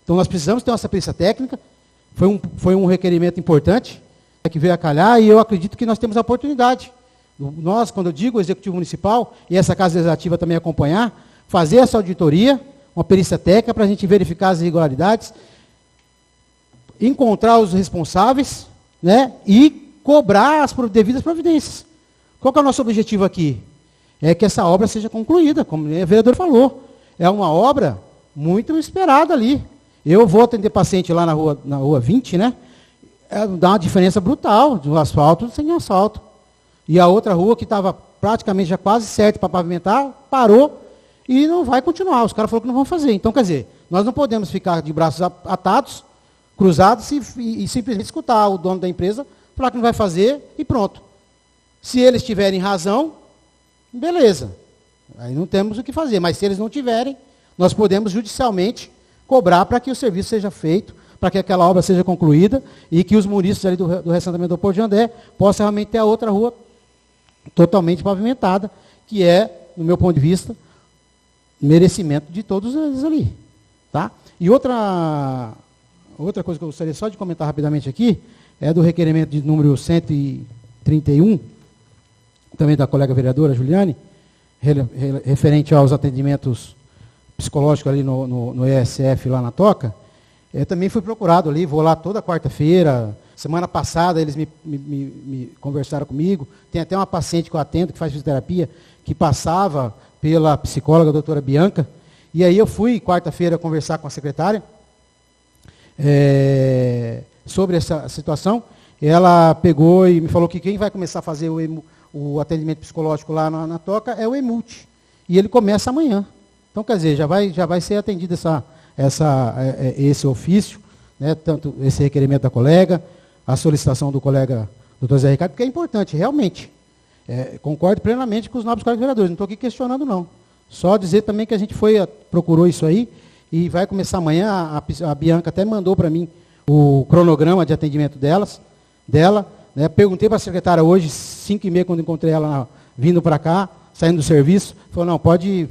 Então nós precisamos ter essa perícia técnica. Foi um requerimento importante que veio a calhar, e eu acredito que nós temos a oportunidade. Nós, quando eu digo o Executivo Municipal, e essa Casa Legislativa também acompanhar, fazer essa auditoria, uma perícia técnica, para a gente verificar as irregularidades, encontrar os responsáveis, né, e cobrar as devidas providências. Qual que é o nosso objetivo aqui? É que essa obra seja concluída, como o vereador falou. É uma obra muito esperada ali. Eu vou atender paciente lá na rua 20, né? Dá uma diferença brutal do asfalto sem asfalto. E a outra rua, que estava praticamente já quase certa para pavimentar, parou e não vai continuar. Os caras falaram que não vão fazer. Então, quer dizer, nós não podemos ficar de braços atados, cruzados, e simplesmente escutar o dono da empresa falar que não vai fazer e pronto. Se eles tiverem razão, beleza. Aí não temos o que fazer. Mas se eles não tiverem, nós podemos judicialmente cobrar para que o serviço seja feito, para que aquela obra seja concluída e que os munícipes ali do reassentamento do Porto de André possam realmente ter a outra rua totalmente pavimentada, que é, no meu ponto de vista, merecimento de todos eles ali. Tá? E outra coisa que eu gostaria só de comentar rapidamente aqui, é do requerimento de número 131, também da colega vereadora Juliane, referente aos atendimentos psicológicos ali no ESF, lá na Toca. Eu também fui procurado ali, vou lá toda quarta-feira. Semana passada eles me conversaram comigo. Tem até uma paciente que eu atendo, que faz fisioterapia, que passava pela psicóloga, a doutora Bianca. E aí eu fui quarta-feira conversar com a secretária sobre essa situação. Ela pegou e me falou que quem vai começar a fazer o atendimento psicológico lá na Toca é o EMUT. E ele começa amanhã. Então, quer dizer, já vai ser atendido esse ofício, né, tanto esse requerimento da colega, a solicitação do colega Dr. Zé Ricardo, porque é importante, realmente. Concordo plenamente com os nobres colegas vereadores, não estou aqui questionando, não. Só dizer também que a gente procurou isso aí, e vai começar amanhã. A Bianca até mandou para mim o cronograma de atendimento dela, né. Perguntei para a secretária hoje, 5h30, quando encontrei ela vindo para cá, saindo do serviço, falou, não, pode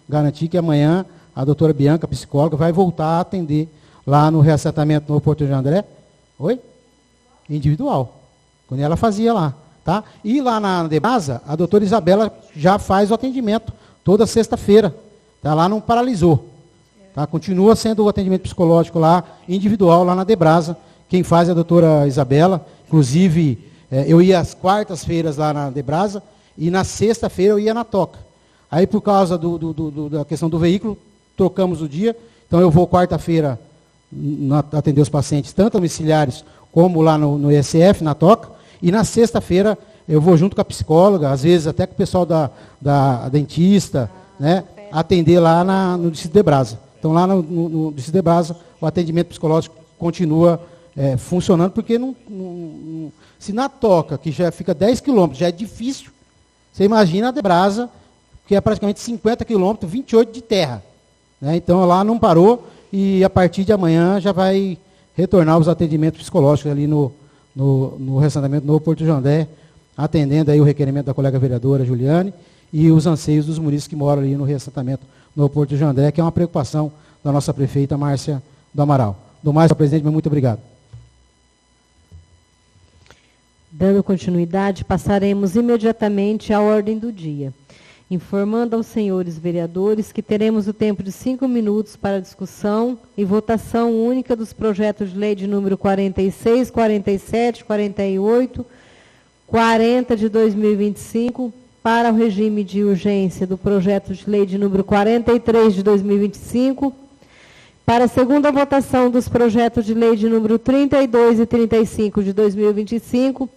garantir que amanhã a doutora Bianca, psicóloga, vai voltar a atender lá no reassentamento no Porto de André. Oi? Individual. quando ela fazia lá. Tá? E lá na Debrasa, a doutora Isabela já faz o atendimento toda sexta-feira. Tá? Lá não paralisou. Tá? Continua sendo o atendimento psicológico lá, individual, lá na Debrasa. Quem faz é a doutora Isabela. Inclusive, eu ia às quartas-feiras lá na Debrasa e na sexta-feira eu ia na Toca. Aí, por causa da questão do veículo, trocamos o dia. Então, eu vou quarta-feira atender os pacientes, tanto domiciliares como lá no ISF, na Toca. E na sexta-feira eu vou junto com a psicóloga, às vezes até com o pessoal da dentista, né, atender lá no Distrito de Brasa. Então lá no Distrito de Brasa o atendimento psicológico continua funcionando, porque se na Toca, que já fica 10 quilômetros, já é difícil, você imagina a de Brasa, que é praticamente 50 quilômetros, 28 de terra. Né? Então lá não parou e a partir de amanhã já vai retornar os atendimentos psicológicos ali no reassentamento Novo Porto Jandé, atendendo aí o requerimento da colega vereadora Juliane e os anseios dos munícipes que moram ali no reassentamento Novo Porto Jandé, que é uma preocupação da nossa prefeita Márcia do Amaral. Do mais, presidente, muito obrigado. Dando continuidade, passaremos imediatamente à ordem do dia, informando aos senhores vereadores que teremos o tempo de 5 minutos para discussão e votação única dos projetos de lei de número 46, 47, 48, 40 de 2025, para o regime de urgência do projeto de lei de número 43 de 2025, para a segunda votação dos projetos de lei de número 32 e 35 de 2025,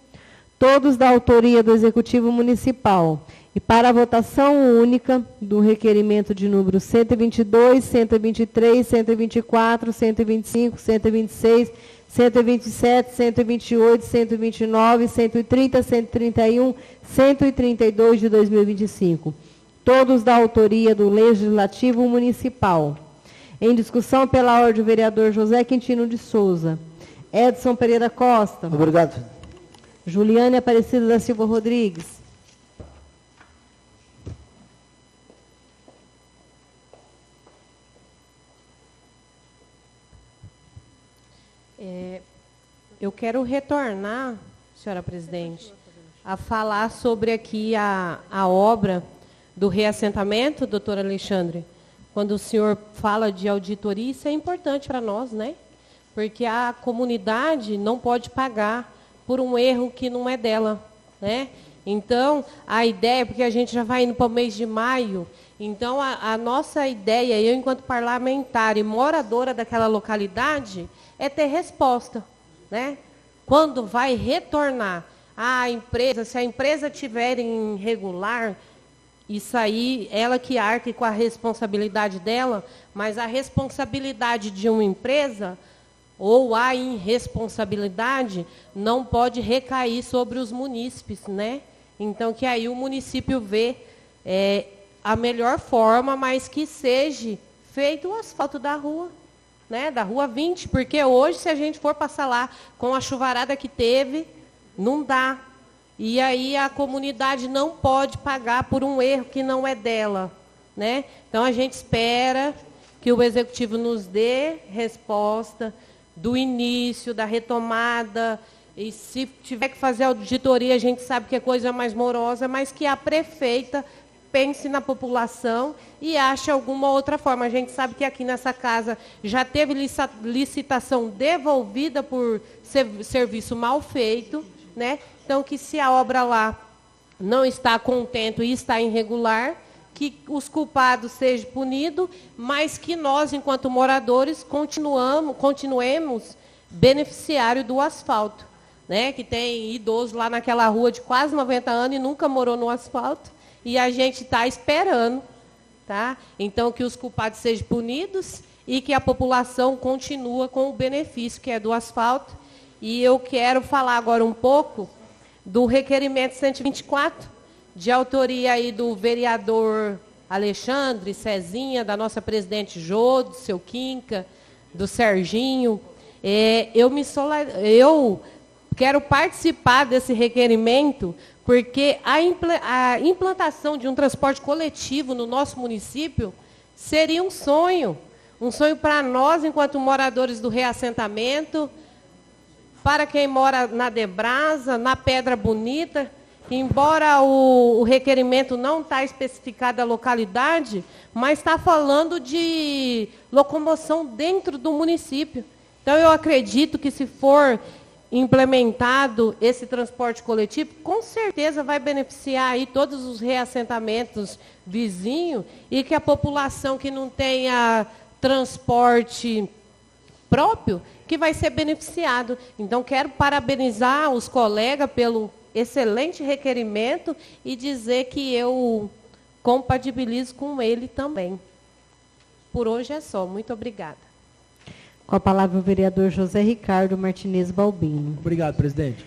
todos da autoria do Executivo Municipal, e para a votação única do requerimento de número 122, 123, 124, 125, 126, 127, 128, 129, 130, 131, 132 de 2025. Todos da autoria do Legislativo Municipal. Em discussão pela ordem, o vereador José Quintino de Souza. Edson Pereira Costa. Obrigado. Juliane Aparecida da Silva Rodrigues. Eu quero retornar, senhora presidente, a falar sobre aqui a obra do reassentamento, doutor Alexandre. Quando o senhor fala de auditoria, isso é importante para nós, né? Porque a comunidade não pode pagar por um erro que não é dela, né? Então, a ideia, porque a gente já vai indo para o mês de maio, então a nossa ideia, eu enquanto parlamentar e moradora daquela localidade, é ter resposta, né? Quando vai retornar a empresa, se a empresa tiver irregular, isso aí, ela que arque com a responsabilidade dela, mas a responsabilidade de uma empresa, ou a irresponsabilidade, não pode recair sobre os munícipes, né? Então, que aí o município vê a melhor forma, mas que seja feito o asfalto da rua, né? Da Rua 20, porque hoje, se a gente for passar lá com a chuvarada que teve, não dá. E aí a comunidade não pode pagar por um erro que não é dela, né? Então, a gente espera que o Executivo nos dê resposta do início, da retomada, e se tiver que fazer auditoria, a gente sabe que é coisa mais morosa, mas que a prefeita pense na população e ache alguma outra forma. A gente sabe que aqui nessa casa já teve licitação devolvida por serviço mal feito, né? Então, que se a obra lá não está contente e está irregular, que os culpados sejam punidos, mas que nós, enquanto moradores, continuemos beneficiário do asfalto, né? Que tem idoso lá naquela rua de quase 90 anos e nunca morou no asfalto, e a gente está esperando, tá? Então, que os culpados sejam punidos e que a população continue com o benefício que é do asfalto. E eu quero falar agora um pouco do requerimento 124, de autoria aí do vereador Alexandre, Cezinha, da nossa presidente Jô, do seu Quinca, do Serginho. Eu quero participar desse requerimento porque a implantação de um transporte coletivo no nosso município seria um sonho para nós, enquanto moradores do reassentamento, para quem mora na Debrasa, na Pedra Bonita, embora o requerimento não está especificado a localidade, mas está falando de locomoção dentro do município. Então, eu acredito que, se for implementado esse transporte coletivo, com certeza vai beneficiar aí todos os reassentamentos vizinhos e que a população que não tenha transporte próprio, que vai ser beneficiado. Então, quero parabenizar os colegas pelo excelente requerimento e dizer que eu compatibilizo com ele também. Por hoje é só. Muito obrigada. Com a palavra o vereador José Ricardo Martinez Balbino. Obrigado, presidente.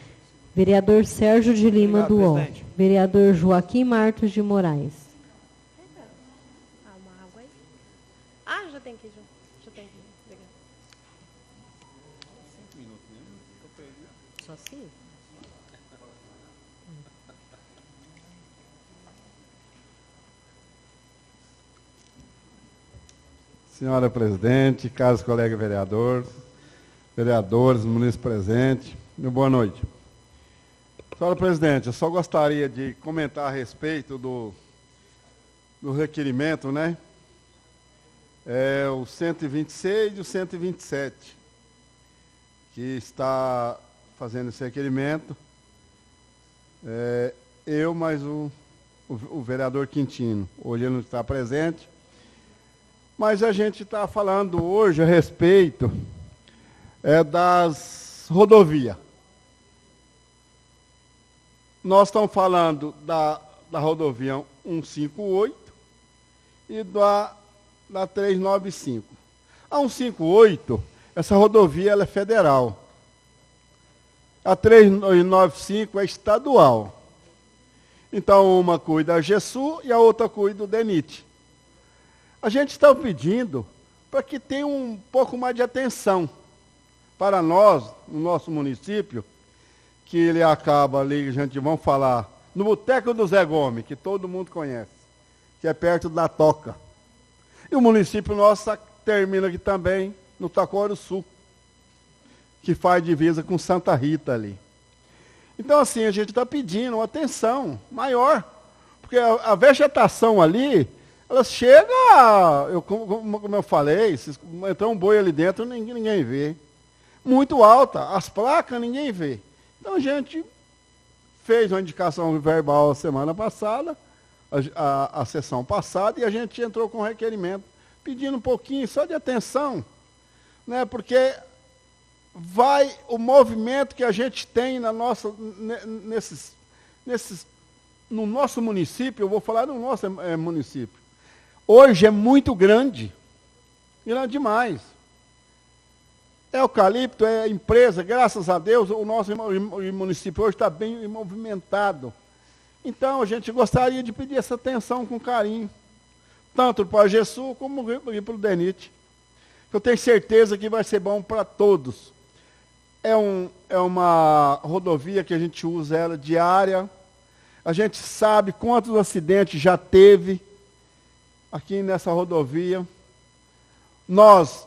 Vereador Sérgio de Lima Obrigado, do presidente. Vereador Joaquim Martos de Moraes. Uma água aí? Ah, já tem aqui, já tem aqui. Obrigada. Só sim? Senhora presidente, caros colegas vereadores, munícipes presentes, meu boa noite. Senhora presidente, eu só gostaria de comentar a respeito do requerimento, né? O 126 e o 127, que está fazendo esse requerimento. Eu mais o vereador Quintino. Hoje ele não está presente. Mas a gente está falando hoje a respeito das rodovias. Nós estamos falando da rodovia 158 e da 395. A 158, essa rodovia ela é federal. A 395 é estadual. Então, uma cuida a GESU e a outra cuida do DENIT. A gente está pedindo para que tenha um pouco mais de atenção para nós, no nosso município, que ele acaba ali, a gente vamos falar, no Boteco do Zé Gomes, que todo mundo conhece, que é perto da Toca. E o município nosso termina aqui também, no Taquaro Sul, que faz divisa com Santa Rita ali. Então, assim, a gente está pedindo uma atenção maior, porque a vegetação ali, ela chega, como eu falei, se entrar um boi ali dentro, ninguém vê. Muito alta, as placas ninguém vê. Então a gente fez uma indicação verbal a semana passada, a sessão passada, e a gente entrou com um requerimento, pedindo um pouquinho só de atenção, né, porque o movimento que a gente tem no nosso município, eu vou falar no nosso município, hoje é muito grande demais. É eucalipto, é empresa, graças a Deus, o nosso município hoje está bem movimentado. Então, a gente gostaria de pedir essa atenção com carinho, tanto para a GESU como para o DENIT. Eu tenho certeza que vai ser bom para todos. É uma rodovia que a gente usa ela diária. A gente sabe quantos acidentes já teve aqui nessa rodovia. Nós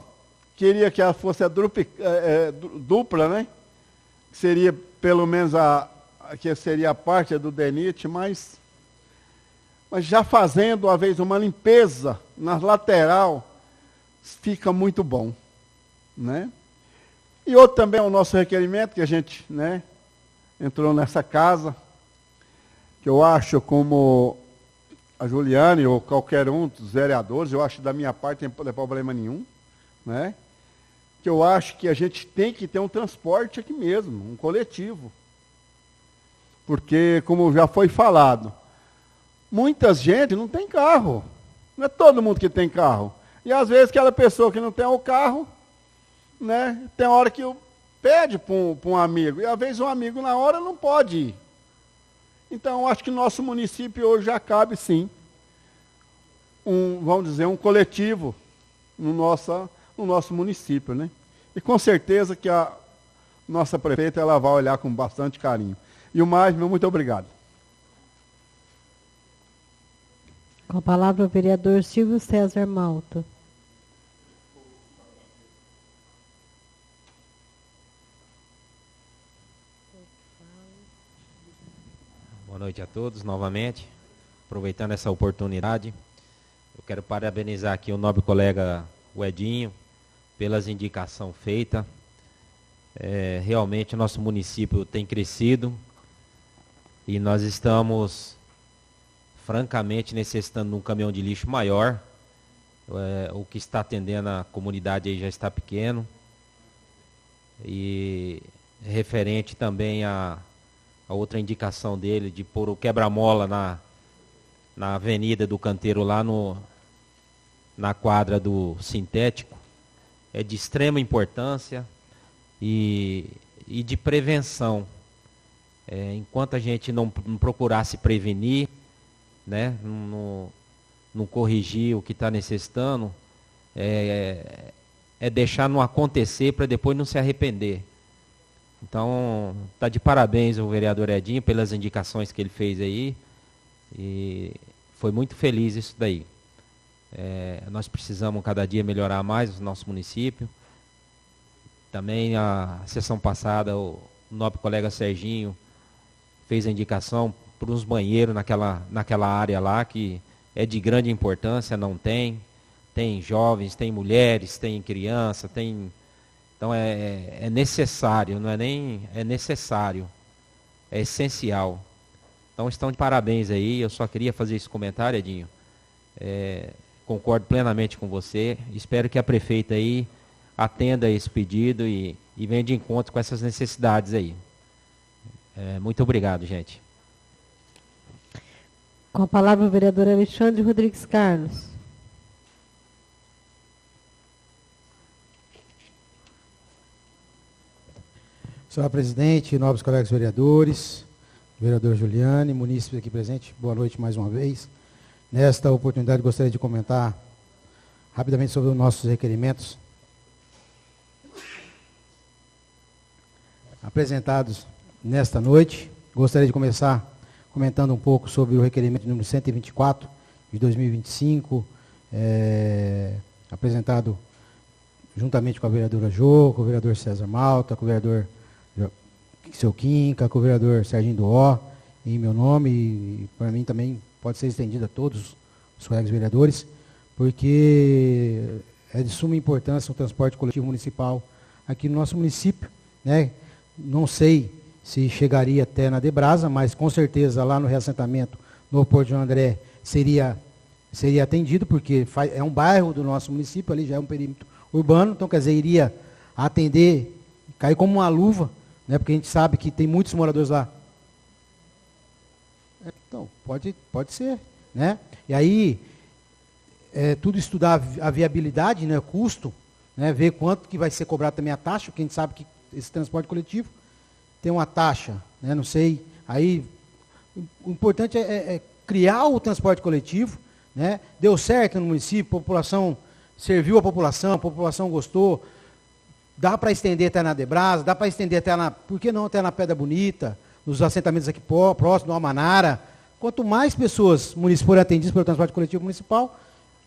queria que ela fosse a dupla, né? Seria pelo menos que seria a parte do DENIT, mas já fazendo uma vez uma limpeza na lateral, fica muito bom, né? E outro também é o nosso requerimento, que a gente, né, entrou nessa casa, que eu acho, como a Juliane ou qualquer um dos vereadores, eu acho que da minha parte não tem problema nenhum, né? Que eu acho que a gente tem que ter um transporte aqui mesmo, um coletivo. Porque, como já foi falado, muita gente não tem carro. Não é todo mundo que tem carro. E às vezes aquela pessoa que não tem o carro, né, tem hora que pede para um amigo, e às vezes um amigo na hora não pode ir. Então, eu acho que nosso município hoje já cabe, sim, vamos dizer, um coletivo no nosso município, né? E com certeza que a nossa prefeita ela vai olhar com bastante carinho. E o mais, meu muito obrigado. Com a palavra o vereador Silvio César Malta. noite a todos novamente. Aproveitando essa oportunidade, eu quero parabenizar aqui o nobre colega o Edinho pelas indicações feitas. Realmente o nosso município tem crescido e nós estamos, francamente, necessitando de um caminhão de lixo maior. O que está atendendo a comunidade aí já está pequeno. E referente também a outra indicação dele de pôr o quebra-mola na avenida do Canteiro lá na quadra do sintético, é de extrema importância e de prevenção. Enquanto a gente não procurar se prevenir, né, não corrigir o que está necessitando, deixar não acontecer para depois não se arrepender. Então, está de parabéns o vereador Edinho pelas indicações que ele fez aí. E foi muito feliz isso daí. Nós precisamos cada dia melhorar mais o nosso município. Também a sessão passada, o nobre colega Serginho fez a indicação para uns banheiros naquela área lá, que é de grande importância, não tem. Tem jovens, tem mulheres, tem criança, tem... Então é necessário, não é nem... É necessário, é essencial. Então estão de parabéns aí, eu só queria fazer esse comentário, Edinho. Concordo plenamente com você, espero que a prefeita aí atenda esse pedido e venha de encontro com essas necessidades aí. Muito obrigado, gente. Com a palavra o vereador Alexandre Rodrigues Carlos. Senhora presidente, nobres colegas vereadores, vereador Juliane, munícipes aqui presentes, boa noite mais uma vez. Nesta oportunidade gostaria de comentar rapidamente sobre os nossos requerimentos apresentados nesta noite. Gostaria de começar comentando um pouco sobre o requerimento número 124 de 2025, apresentado juntamente com a vereadora Jô, com o vereador César Malta, com o vereador Seu Quinca, com o vereador Serginho Duó, em meu nome, e para mim também pode ser estendido a todos os colegas vereadores, porque é de suma importância o transporte coletivo municipal aqui no nosso município, né? Não sei se chegaria até na Debrasa, mas com certeza lá no reassentamento, no Porto João André, seria atendido, porque é um bairro do nosso município, ali já é um perímetro urbano, então quer dizer, iria atender, cair como uma luva, né, porque a gente sabe que tem muitos moradores lá. Então, pode ser, né? E aí, tudo estudar a viabilidade, né, custo, né, ver quanto que vai ser cobrado também a taxa, porque a gente sabe que esse transporte coletivo tem uma taxa, né, não sei, aí o importante é criar o transporte coletivo, né, deu certo no município, a população serviu a população gostou, dá para estender até na Debrasa, dá para estender até por que não até na Pedra Bonita, nos assentamentos aqui próximo, no Amanara. Quanto mais pessoas municipais forem atendidas pelo transporte coletivo municipal,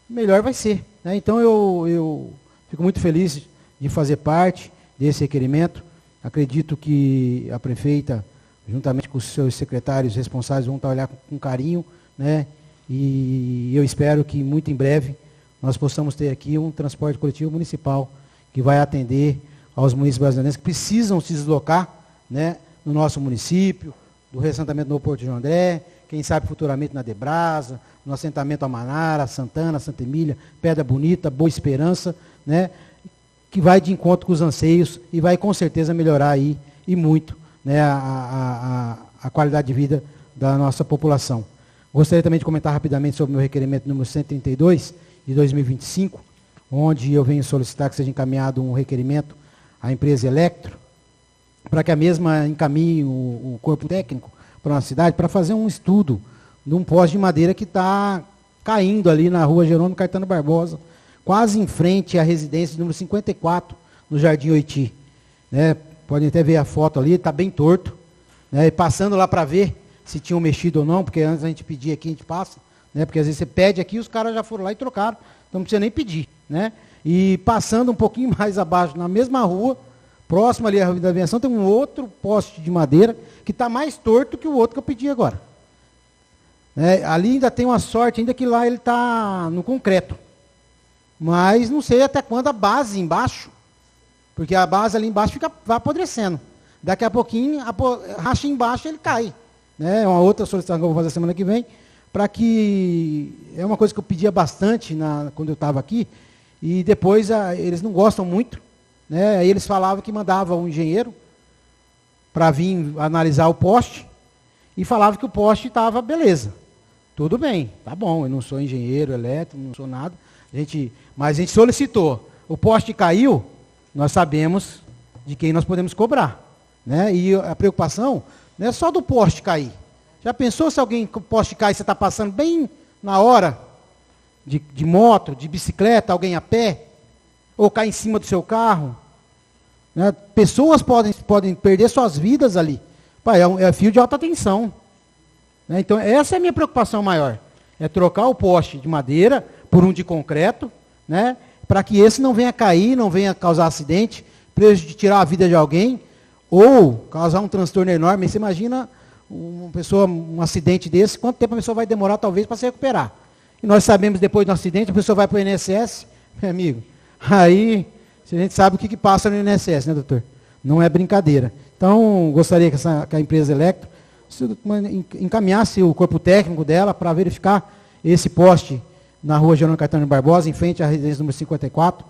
melhor vai ser, né? Então eu fico muito feliz de fazer parte desse requerimento. Acredito que a prefeita, juntamente com os seus secretários responsáveis, vão olhar com carinho, né? E eu espero que muito em breve nós possamos ter aqui um transporte coletivo municipal que vai atender aos munícipes brasileiros que precisam se deslocar, né, no nosso município, do reassentamento no Porto João André, quem sabe futuramente na Debrasa, no assentamento Amanara, Santana, Santa Emília, Pedra Bonita, Boa Esperança, né, que vai de encontro com os anseios e vai com certeza melhorar aí e muito, né, a qualidade de vida da nossa população. Gostaria também de comentar rapidamente sobre o meu requerimento número 132 de 2025, onde eu venho solicitar que seja encaminhado um requerimento à empresa Electro, para que a mesma encaminhe o corpo técnico para a nossa cidade, para fazer um estudo de um poste de madeira que está caindo ali na rua Jerônimo Caetano Barbosa, quase em frente à residência número 54, no Jardim Oiti. Né? Podem até ver a foto ali, está bem torto. Né? E passando lá para ver se tinham mexido ou não, porque antes a gente pedir aqui, a gente passa, né? Porque às vezes você pede aqui, os caras já foram lá e trocaram, então não precisa nem pedir. Né? E passando um pouquinho mais abaixo, na mesma rua, próximo ali à Rua da Aviação, tem um outro poste de madeira que está mais torto que o outro que eu pedi agora. Né? Ali ainda tem uma sorte, ainda que lá ele está no concreto. Mas não sei até quando a base embaixo, porque a base ali embaixo vai apodrecendo. Daqui a pouquinho, racha embaixo ele cai. Né? É uma outra solicitação que eu vou fazer semana que vem, para que... É uma coisa que eu pedia bastante quando eu estava aqui, e depois eles não gostam muito. Né? Aí eles falavam que mandava um engenheiro para vir analisar o poste, e falava que o poste estava beleza. Tudo bem, tá bom, eu não sou engenheiro elétrico, não sou nada. Mas a gente solicitou. O poste caiu, nós sabemos de quem nós podemos cobrar. Né? E a preocupação não é só do poste cair. Já pensou se alguém com o poste cai, você está passando bem na hora, de moto, de bicicleta, alguém a pé, ou cai em cima do seu carro? Né? Pessoas podem perder suas vidas ali. Pai, é fio de alta tensão. Né? Então, essa é a minha preocupação maior. É trocar o poste de madeira por um de concreto, né? Para que esse não venha cair, não venha causar acidente, tirar a vida de alguém, ou causar um transtorno enorme. Você imagina um acidente desse, quanto tempo a pessoa vai demorar, talvez, para se recuperar? E nós sabemos, depois do acidente, a pessoa vai para o INSS, meu amigo, aí a gente sabe o que passa no INSS, né, doutor? Não é brincadeira. Então, gostaria que a empresa Electro encaminhasse o corpo técnico dela para verificar esse poste na rua Jerônimo Caetano Barbosa, em frente à residência número 54,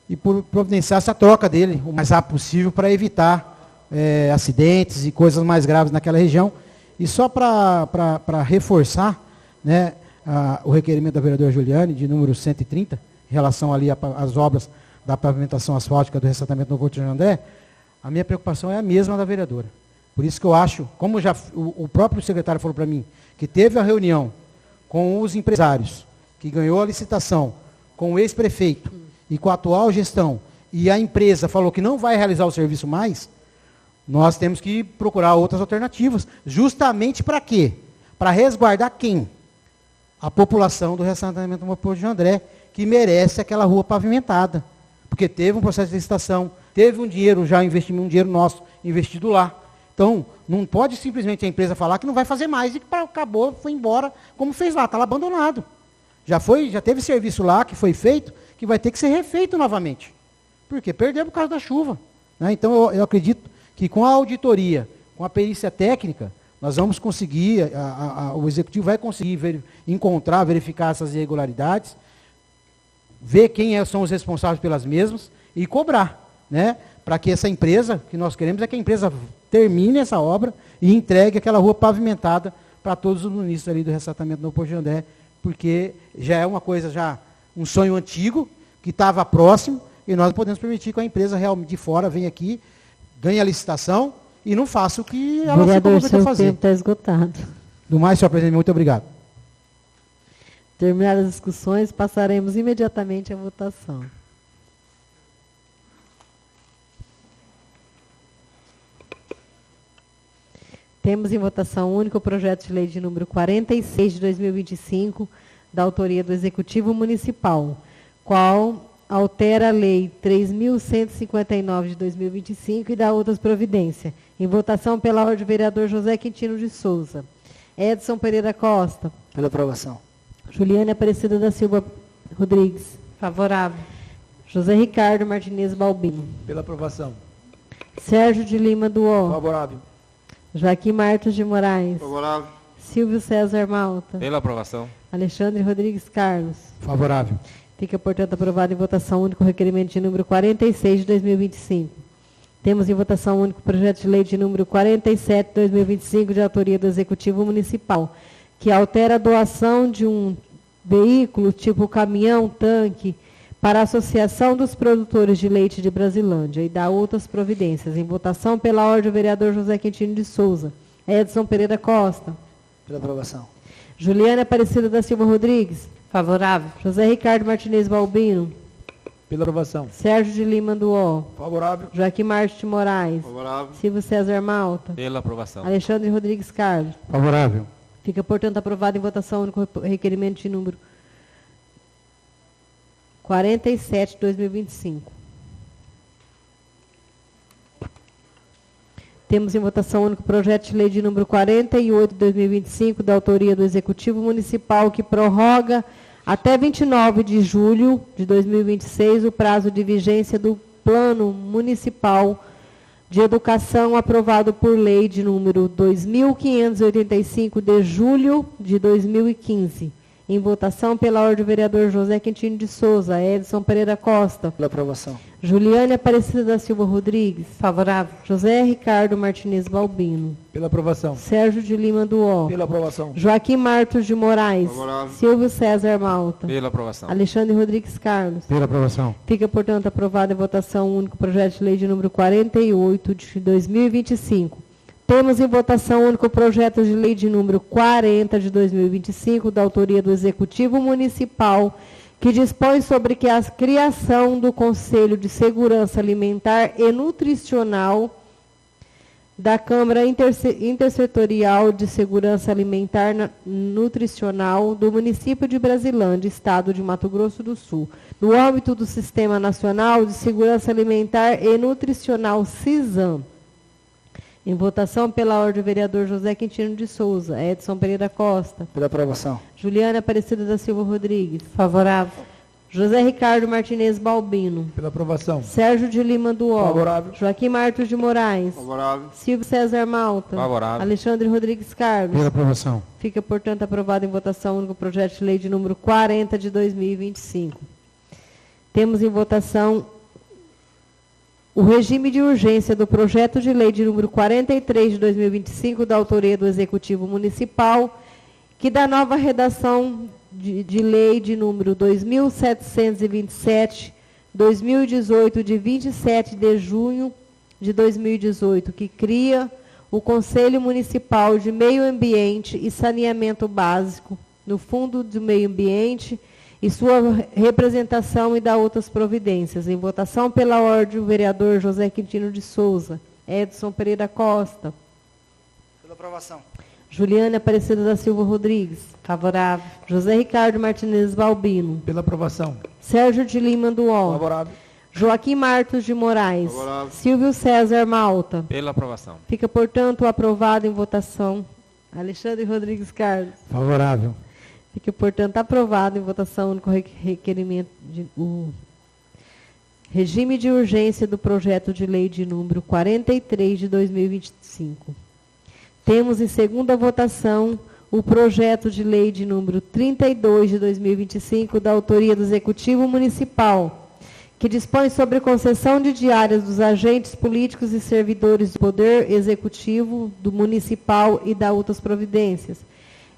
e providenciar essa troca dele o mais rápido possível para evitar acidentes e coisas mais graves naquela região. E só para reforçar, né, o requerimento da vereadora Juliane, de número 130, em relação ali às obras da pavimentação asfáltica do ressaltamento no Couto de André, a minha preocupação é a mesma da vereadora. Por isso que eu acho, como já o próprio secretário falou para mim, que teve a reunião com os empresários, que ganhou a licitação, com o ex-prefeito e com a atual gestão, e a empresa falou que não vai realizar o serviço mais, nós temos que procurar outras alternativas. Justamente para quê? Para resguardar quem? A população do ressaltamento do Couto de André, que merece aquela rua pavimentada. Porque teve um processo de licitação, teve um dinheiro um dinheiro nosso investido lá. Então, não pode simplesmente a empresa falar que não vai fazer mais e que acabou, foi embora, como fez lá, está lá abandonado. Já teve serviço lá que foi feito, que vai ter que ser refeito novamente. Por quê? Perdeu por causa da chuva. Né? Então, eu acredito que com a auditoria, com a perícia técnica, nós vamos conseguir, o executivo vai conseguir verificar essas irregularidades, ver quem são os responsáveis pelas mesmas e cobrar, né? Para que essa empresa, que nós queremos é que a empresa termine essa obra e entregue aquela rua pavimentada para todos os munícipes ali do ressaltamento do Couto de André, porque já é uma coisa, um sonho antigo, que estava próximo, e nós não podemos permitir que a empresa realmente de fora venha aqui, ganhe a licitação e não faça o que ela se comprometeu a fazer. O tempo está esgotado. Do mais, senhor presidente, muito obrigado. Terminadas as discussões, passaremos imediatamente à votação. Temos em votação única o projeto de lei de número 46 de 2025, da autoria do Executivo Municipal, qual altera a lei 3.159 de 2025 e dá outras providências. Em votação pela ordem do vereador José Quintino de Souza. Edson Pereira Costa. Pela aprovação. Juliane Aparecida da Silva Rodrigues. Favorável. José Ricardo Martinez Balbino. Pela aprovação. Sérgio de Lima Duó. Favorável. Joaquim Martos de Moraes. Favorável. Silvio César Malta. Pela aprovação. Alexandre Rodrigues Carlos. Favorável. Fica, portanto, aprovado em votação única o requerimento de número 46 de 2025. Temos em votação única o projeto de lei de número 47 de 2025, de autoria do Executivo Municipal, que altera a doação de um veículo tipo caminhão, tanque, para a Associação dos Produtores de Leite de Brasilândia e dá outras providências. Em votação pela ordem do vereador José Quintino de Souza. Edson Pereira Costa. Pela aprovação. Juliana Aparecida da Silva Rodrigues. Favorável. José Ricardo Martinez Balbino. Pela aprovação. Sérgio de Lima Duó. Favorável. Joaquim Martins de Moraes. Favorável. Silvio César Malta. Pela aprovação. Alexandre Rodrigues Carlos. Favorável. Fica, portanto, aprovado em votação única o requerimento de número 47 de 2025. Temos em votação único o projeto de lei de número 48 de 2025, da autoria do Executivo Municipal, que prorroga até 29 de julho de 2026 o prazo de vigência do Plano Municipal de Educação aprovado por lei de número 2.585 de julho de 2015. Em votação pela ordem do vereador José Quintino de Souza, Edson Pereira Costa. Pela aprovação. Juliane Aparecida da Silva Rodrigues. Favorável. José Ricardo Martinez Balbino. Pela aprovação. Sérgio de Lima Duó. Pela aprovação. Joaquim Martos de Moraes. Favorável. Silvio César Malta. Pela aprovação. Alexandre Rodrigues Carlos. Pela aprovação. Fica, portanto, aprovado em votação o único projeto de lei de número 48 de 2025. Temos em votação o único projeto de lei de número 40 de 2025, da autoria do Executivo Municipal, que dispõe sobre que a criação do Conselho de Segurança Alimentar e Nutricional da Câmara Intersetorial de Segurança Alimentar Nutricional do município de Brasilândia, estado de Mato Grosso do Sul, no âmbito do Sistema Nacional de Segurança Alimentar e Nutricional, SISAM. Em votação pela ordem do vereador José Quintino de Souza, Edson Pereira Costa. Pela aprovação. Juliana Aparecida da Silva Rodrigues. Favorável. José Ricardo Martinez Balbino. Pela aprovação. Sérgio de Lima Duó. Favorável. Joaquim Martos de Moraes. Favorável. Silvio César Malta. Favorável. Alexandre Rodrigues Carlos. Pela aprovação. Fica, portanto, aprovado em votação o único projeto de lei de número 40 de 2025. Temos em votação o regime de urgência do projeto de lei de número 43 de 2025, da autoria do Executivo Municipal, que dá nova redação de lei de número 2.727, 2018, de 27 de junho de 2018, que cria o Conselho Municipal de Meio Ambiente e Saneamento Básico no Fundo do Meio Ambiente e sua representação e dá outras providências. Em votação pela ordem, o vereador José Quintino de Souza, Edson Pereira Costa. Pela aprovação. Juliana Aparecida da Silva Rodrigues. Favorável. José Ricardo Martinez Balbino. Pela aprovação. Sérgio de Lima Duó. Favorável. Joaquim Martos de Moraes. Favorável. Silvio César Malta. Pela aprovação. Fica, portanto, aprovado em votação. Alexandre Rodrigues Carlos. Favorável. Fica, portanto, aprovado em votação único requerimento o regime de urgência do projeto de lei de número 43 de 2025. Temos em segunda votação o projeto de lei de número 32 de 2025, da autoria do Executivo Municipal, que dispõe sobre concessão de diárias dos agentes políticos e servidores do Poder Executivo do Municipal e da outras providências.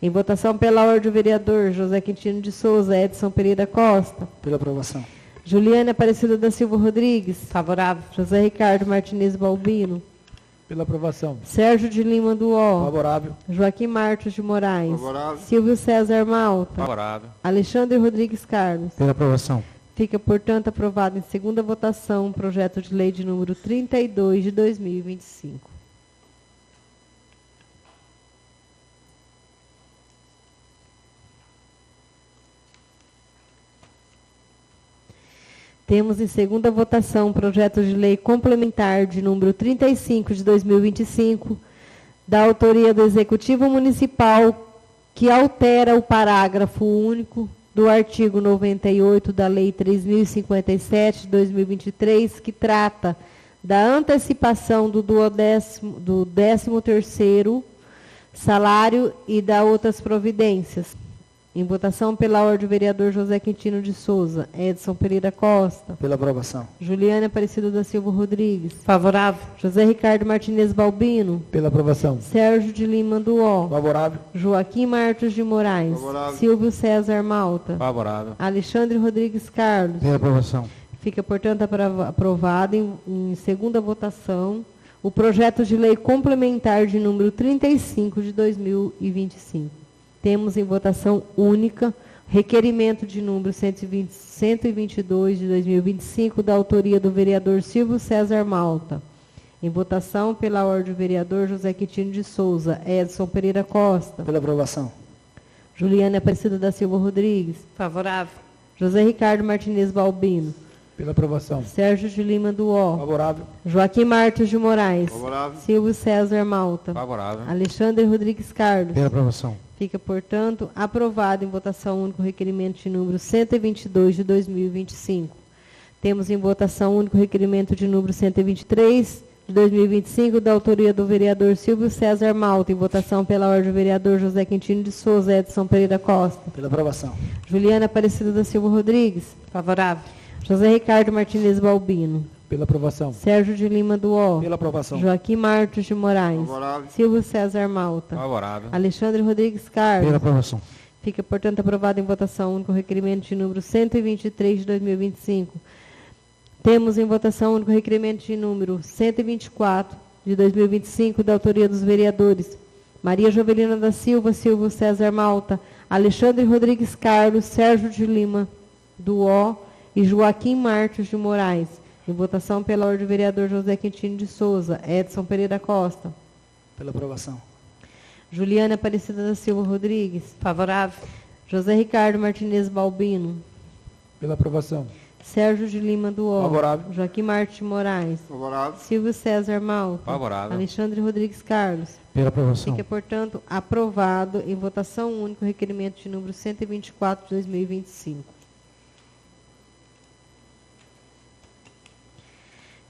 Em votação pela ordem do vereador José Quintino de Souza, Edson Pereira Costa. Pela aprovação. Juliana Aparecida da Silva Rodrigues. Favorável. José Ricardo Martinez Balbino. Pela aprovação. Sérgio de Lima Duó. Favorável. Joaquim Martos de Moraes. Favorável. Silvio César Malta. Favorável. Alexandre Rodrigues Carlos. Pela aprovação. Fica, portanto, aprovado em segunda votação o projeto de lei de número 32 de 2025. Temos em segunda votação o projeto de lei complementar de número 35 de 2025, da autoria do Executivo Municipal, que altera o parágrafo único do artigo 98 da Lei 3.057 de 2023, que trata da antecipação do 13º salário e da outras providências. Em votação pela ordem do vereador José Quintino de Souza, Edson Pereira Costa. Pela aprovação. Juliana Aparecida da Silva Rodrigues. Favorável. José Ricardo Martinez Balbino. Pela aprovação. Sérgio de Lima Duó. Favorável. Joaquim Martos de Moraes. Favorável. Silvio César Malta. Favorável. Alexandre Rodrigues Carlos. Pela aprovação. Fica, portanto, aprovado em segunda votação o projeto de lei complementar de número 35 de 2025. Temos em votação única requerimento de número 122 de 2025, da autoria do vereador Silvio César Malta. Em votação pela ordem do vereador José Quintino de Souza, Edson Pereira Costa. Pela aprovação. Juliana Aparecida da Silva Rodrigues. Favorável. José Ricardo Martinez Balbino. Pela aprovação. Sérgio de Lima do O. Favorável. Joaquim Martos de Moraes. Favorável. Silvio César Malta. Favorável. Alexandre Rodrigues Carlos. Pela aprovação. Fica, portanto, aprovado em votação única o requerimento de número 122 de 2025. Temos em votação única o requerimento de número 123 de 2025, da autoria do vereador Silvio César Malta, em votação pela ordem do vereador José Quintino de Souza, Edson Pereira Costa. Pela aprovação. Juliana Aparecida da Silva Rodrigues. Favorável. José Ricardo Martinez Balbino. Pela aprovação. Sérgio de Lima do O. Pela aprovação. Joaquim Martos de Moraes. Favorável. Silvio César Malta. Favorável. Alexandre Rodrigues Carlos. Pela aprovação. Fica, portanto, aprovado em votação única o requerimento de número 123 de 2025. Temos em votação única o requerimento de número 124 de 2025, da autoria dos vereadores Maria Jovelina da Silva, Silvio César Malta, Alexandre Rodrigues Carlos, Sérgio de Lima do O e Joaquim Martos de Moraes. Em votação pela ordem do vereador José Quintino de Souza, Edson Pereira Costa. Pela aprovação. Juliana Aparecida da Silva Rodrigues. Favorável. José Ricardo Martinez Balbino. Pela aprovação. Sérgio de Lima do O. Favorável. Joaquim Martos de Moraes. Favorável. Silvio César Malta. Favorável. Alexandre Rodrigues Carlos. Pela aprovação. Fica, portanto, aprovado em votação única o requerimento de número 124 de 2025.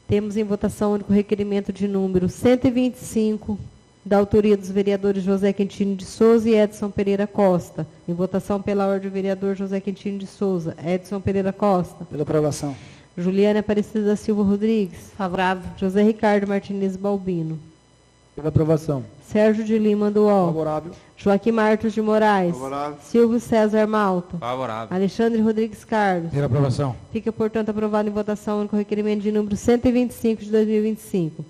Temos em votação única o requerimento de número 125, da autoria dos vereadores José Quintino de Souza e Edson Pereira Costa. Em votação pela ordem do vereador José Quintino de Souza, Edson Pereira Costa. Pela aprovação. Juliana Aparecida da Silva Rodrigues. Favorável. José Ricardo Martinez Balbino. Pela aprovação. Sérgio de Lima do O. Favorável. Joaquim Martos de Moraes. Favorável. Silvio César Malta. Favorável. Alexandre Rodrigues Carlos. Pela aprovação. Fica, portanto, aprovado em votação única o requerimento de número 125 de 2025.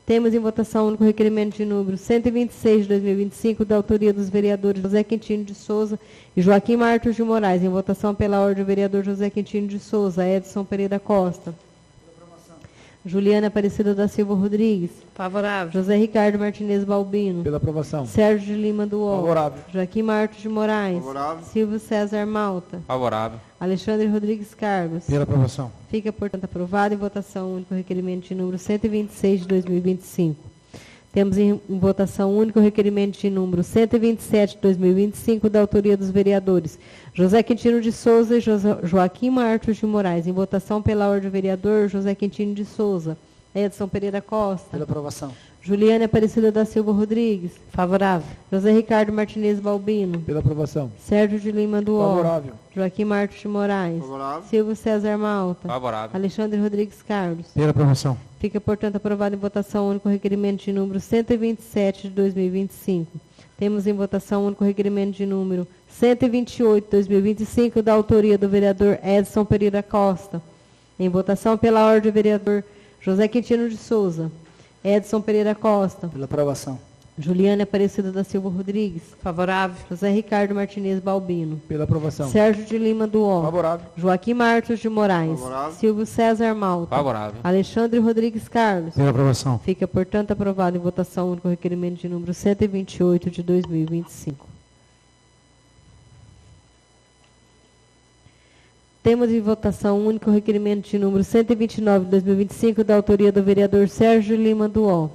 Temos em votação única o requerimento de número 126 de 2025, da autoria dos vereadores José Quintino de Souza e Joaquim Martos de Moraes. Em votação pela ordem do vereador José Quintino de Souza, Edson Pereira Costa. Juliana Aparecida da Silva Rodrigues. Favorável. José Ricardo Martinez Balbino. Pela aprovação. Sérgio de Lima do O. Favorável. Joaquim Martos de Moraes. Favorável. Silvio César Malta. Favorável. Alexandre Rodrigues Carlos. Pela aprovação. Fica, portanto, aprovado em votação única o requerimento de número 126 de 2025. Temos em votação única o requerimento de número 127 de 2025, da autoria dos vereadores José Quintino de Souza e Joaquim Martos de Moraes. Em votação pela ordem do vereador José Quintino de Souza, Edson Pereira Costa. Pela aprovação. Juliana Aparecida da Silva Rodrigues. Favorável. José Ricardo Martinez Balbino. Pela aprovação. Sérgio de Lima do O. Favorável. Joaquim Martos de Moraes. Favorável. Silvio César Malta. Favorável. Alexandre Rodrigues Carlos. Pela aprovação. Fica, portanto, aprovado em votação única o requerimento de número 127 de 2025. Temos em votação única o requerimento de número 128 de 2025, da autoria do vereador Edson Pereira Costa. Em votação pela ordem do vereador José Quintino de Souza, Edson Pereira Costa. Pela aprovação. Juliana Aparecida da Silva Rodrigues. Favorável. José Ricardo Martinez Balbino. Pela aprovação. Sérgio de Lima do O. Favorável. Joaquim Martos de Moraes. Favorável. Silvio César Malta. Favorável. Alexandre Rodrigues Carlos. Pela aprovação. Fica, portanto, aprovado em votação única o requerimento de número 128 de 2025. Temos em votação única o requerimento de número 129 de 2025, da autoria do vereador Sérgio Lima do O.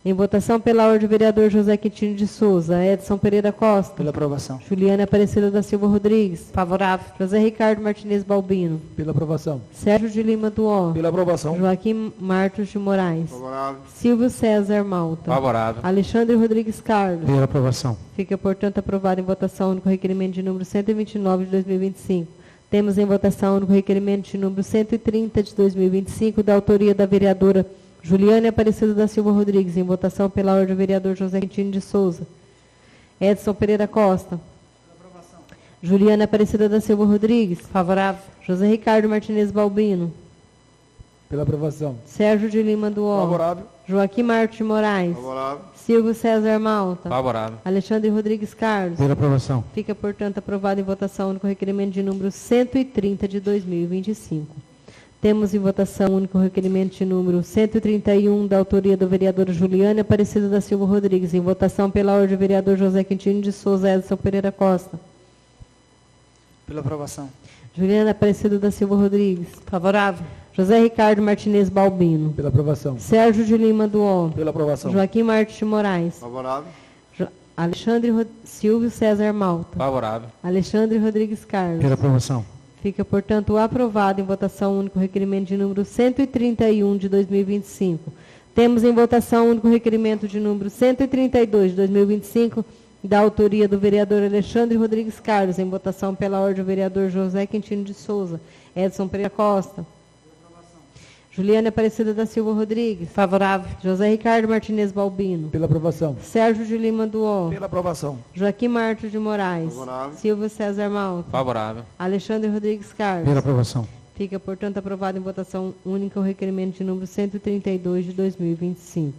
Em votação pela ordem do vereador José Quintino de Souza, Edson Pereira Costa. Pela aprovação. Juliana Aparecida da Silva Rodrigues. Favorável. José Ricardo Martinez Balbino. Pela aprovação. Sérgio de Lima do O. Pela aprovação. Joaquim Martos de Moraes. Favorável. Silvio César Malta. Favorável. Alexandre Rodrigues Carlos. Pela aprovação. Fica, portanto, aprovado em votação única o requerimento de número 129 de 2025. Temos em votação única o requerimento de número 130 de 2025, da autoria da vereadora Juliana Aparecida da Silva Rodrigues. Em votação pela ordem do vereador José Quintino de Souza. Edson Pereira Costa. Juliana Aparecida da Silva Rodrigues. Favorável. José Ricardo Martinez Balbino. Pela aprovação. Sérgio de Lima do O. Favorável. Joaquim Martos de Moraes. Favorável. Silvio César Malta. Favorável. Alexandre Rodrigues Carlos. Pela aprovação. Fica, portanto, aprovado em votação única o requerimento de número 130 de 2025. Temos em votação única o requerimento de número 131, da autoria do vereador Juliana Aparecida da Silva Rodrigues. Em votação pela ordem do vereador José Quintino de Souza, Edson Pereira Costa. Pela aprovação. Juliana Aparecida da Silva Rodrigues. Favorável. José Ricardo Martinez Balbino. Pela aprovação. Sérgio de Lima Duó. Pela aprovação. Joaquim Martins de Moraes. Favorável. Alexandre Silvio César Malta. Favorável. Alexandre Rodrigues Carlos. Pela aprovação. Fica, portanto, aprovado em votação única o requerimento de número 131 de 2025. Temos em votação única o requerimento de número 132 de 2025, da autoria do vereador Alexandre Rodrigues Carlos, em votação pela ordem do vereador José Quintino de Souza, Edson Pereira Costa. Juliana Aparecida da Silva Rodrigues. Favorável. José Ricardo Martinez Balbino. Pela aprovação. Sérgio de Lima Duó. Pela aprovação. Joaquim Martins de Moraes. Favorável. Silvio César Malta. Favorável. Alexandre Rodrigues Carlos. Pela aprovação. Fica, portanto, aprovado em votação única o requerimento de número 132 de 2025.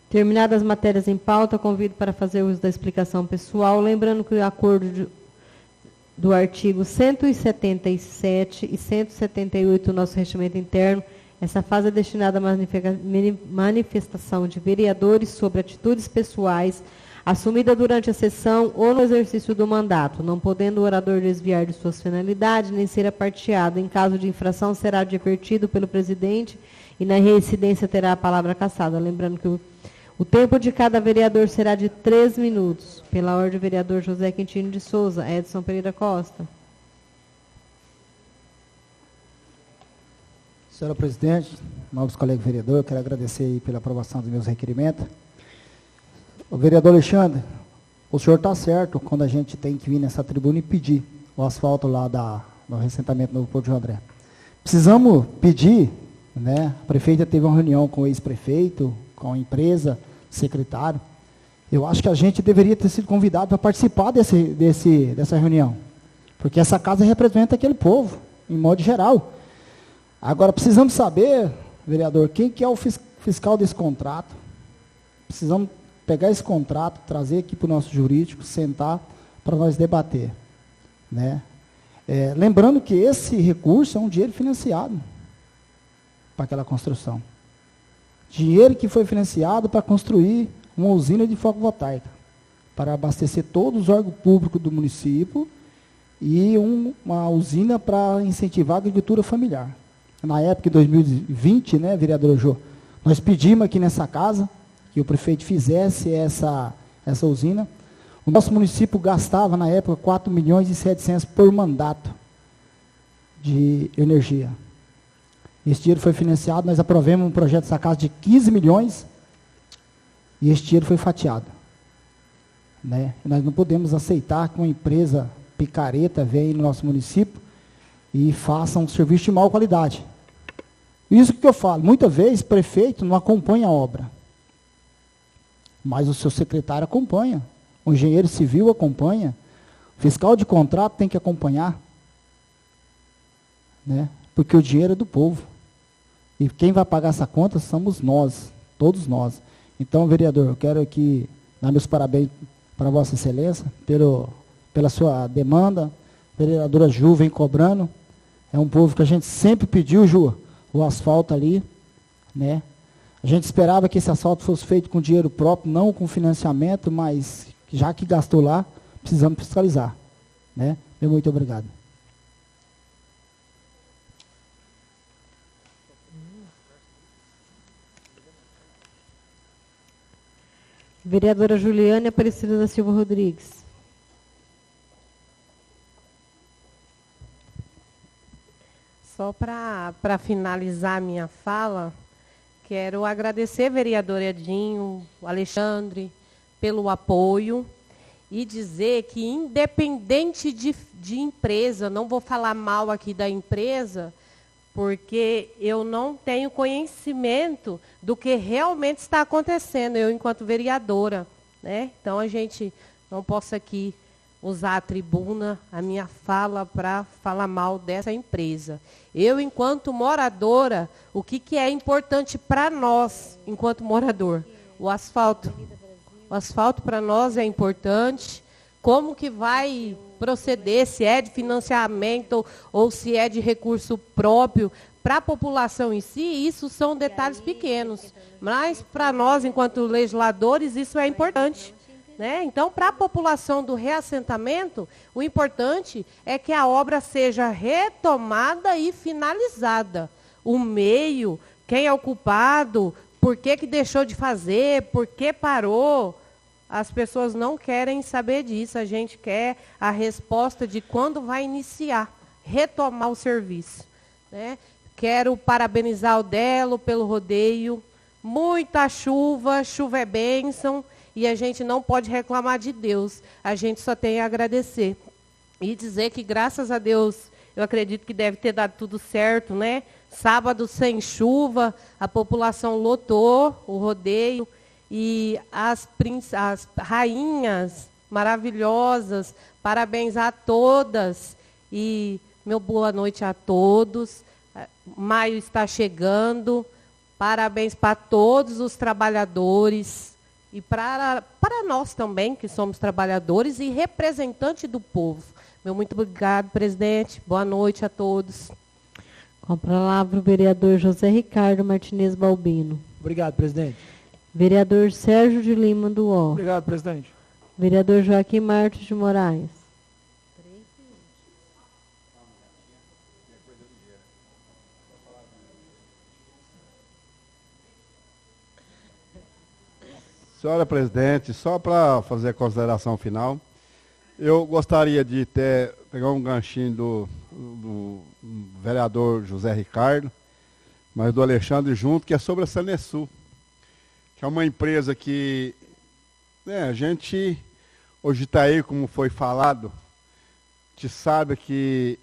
Terminadas as matérias em pauta, convido para fazer uso da explicação pessoal, lembrando que o acordo do artigo 177 e 178 do nosso regimento interno, essa fase é destinada à manifestação de vereadores sobre atitudes pessoais assumida durante a sessão ou no exercício do mandato, não podendo o orador desviar de suas finalidades, nem ser aparteado. Em caso de infração, será advertido pelo presidente e na reincidência terá a palavra cassada. Lembrando que o tempo de cada vereador será de 3 minutos. Pela ordem, o vereador José Quintino de Souza, Edson Pereira Costa. Senhora presidente, novos colegas vereadores, eu quero agradecer aí pela aprovação dos meus requerimentos. O vereador Alexandre, o senhor está certo quando a gente tem que vir nessa tribuna e pedir o asfalto lá do assentamento Novo Porto de André. Precisamos pedir, né? A prefeita teve uma reunião com o ex-prefeito, com a empresa, secretário. Eu acho que a gente deveria ter sido convidado para participar dessa reunião, porque essa casa representa aquele povo, em modo geral. Agora, precisamos saber, vereador, quem que é o fiscal desse contrato. Precisamos pegar esse contrato, trazer aqui para o nosso jurídico, sentar para nós debater. Né? Lembrando que esse recurso é um dinheiro financiado para aquela construção. Dinheiro que foi financiado para construir uma usina de fotovoltaica, para abastecer todos os órgãos públicos do município e uma usina para incentivar a agricultura familiar. Na época de 2020, né, vereador Jô, nós pedimos aqui nessa casa que o prefeito fizesse essa usina. O nosso município gastava, na época, 4 milhões e 700 por mandato de energia. Esse dinheiro foi financiado, nós aprovamos um projeto dessa casa de 15 milhões e esse dinheiro foi fatiado. Né? E nós não podemos aceitar que uma empresa picareta venha no nosso município e faça um serviço de má qualidade. Isso que eu falo, muitas vezes o prefeito não acompanha a obra, mas o seu secretário acompanha, o engenheiro civil acompanha, o fiscal de contrato tem que acompanhar, né? Porque o dinheiro é do povo. E quem vai pagar essa conta somos nós, todos nós. Então, vereador, eu quero aqui dar meus parabéns para Vossa Excelência pela sua demanda. A vereadora Ju vem cobrando. É um povo que a gente sempre pediu, Ju, o asfalto ali, né? A gente esperava que esse asfalto fosse feito com dinheiro próprio, não com financiamento, mas já que gastou lá, precisamos fiscalizar, né? Muito obrigado. Vereadora Juliane Aparecida da Silva Rodrigues. Só para finalizar a minha fala, quero agradecer, vereador Edinho, Alexandre, pelo apoio e dizer que, independente de empresa, não vou falar mal aqui da empresa, porque eu não tenho conhecimento do que realmente está acontecendo, eu enquanto vereadora, né? Então, a gente não posso aqui usar a tribuna, a minha fala, para falar mal dessa empresa. Eu, enquanto moradora, o que é importante para nós, enquanto morador? O asfalto. O asfalto para nós é importante. Como que vai proceder, se é de financiamento ou se é de recurso próprio, para a população em si, isso são detalhes pequenos. Mas, para nós, enquanto legisladores, isso é importante. né? Então, para a população do reassentamento, o importante é que a obra seja retomada e finalizada. O meio, quem é o culpado, por que deixou de fazer, por que parou, as pessoas não querem saber disso. A gente quer a resposta de quando vai iniciar, retomar o serviço, né? Quero parabenizar o Delo pelo rodeio. Muita chuva, chuva é bênção, e a gente não pode reclamar de Deus. A gente só tem a agradecer. E dizer que, graças a Deus, eu acredito que deve ter dado tudo certo, né? Sábado sem chuva, a população lotou o rodeio, e as rainhas maravilhosas, parabéns a todas, e meu boa noite a todos. Maio está chegando, parabéns para todos os trabalhadores, e para nós também, que somos trabalhadores e representantes do povo. Meu muito obrigado, presidente, boa noite a todos. Com a palavra o vereador José Ricardo Martinez Balbino. Obrigado, presidente. Vereador Sérgio de Lima do O. Obrigado, presidente. Vereador Joaquim Martos de Moraes. Senhora presidente, só para fazer a consideração final, eu gostaria de pegar um ganchinho do vereador José Ricardo, mas do Alexandre junto, que é sobre a Sanesul, que é uma empresa que, né, a gente, hoje está aí, como foi falado, a gente sabe que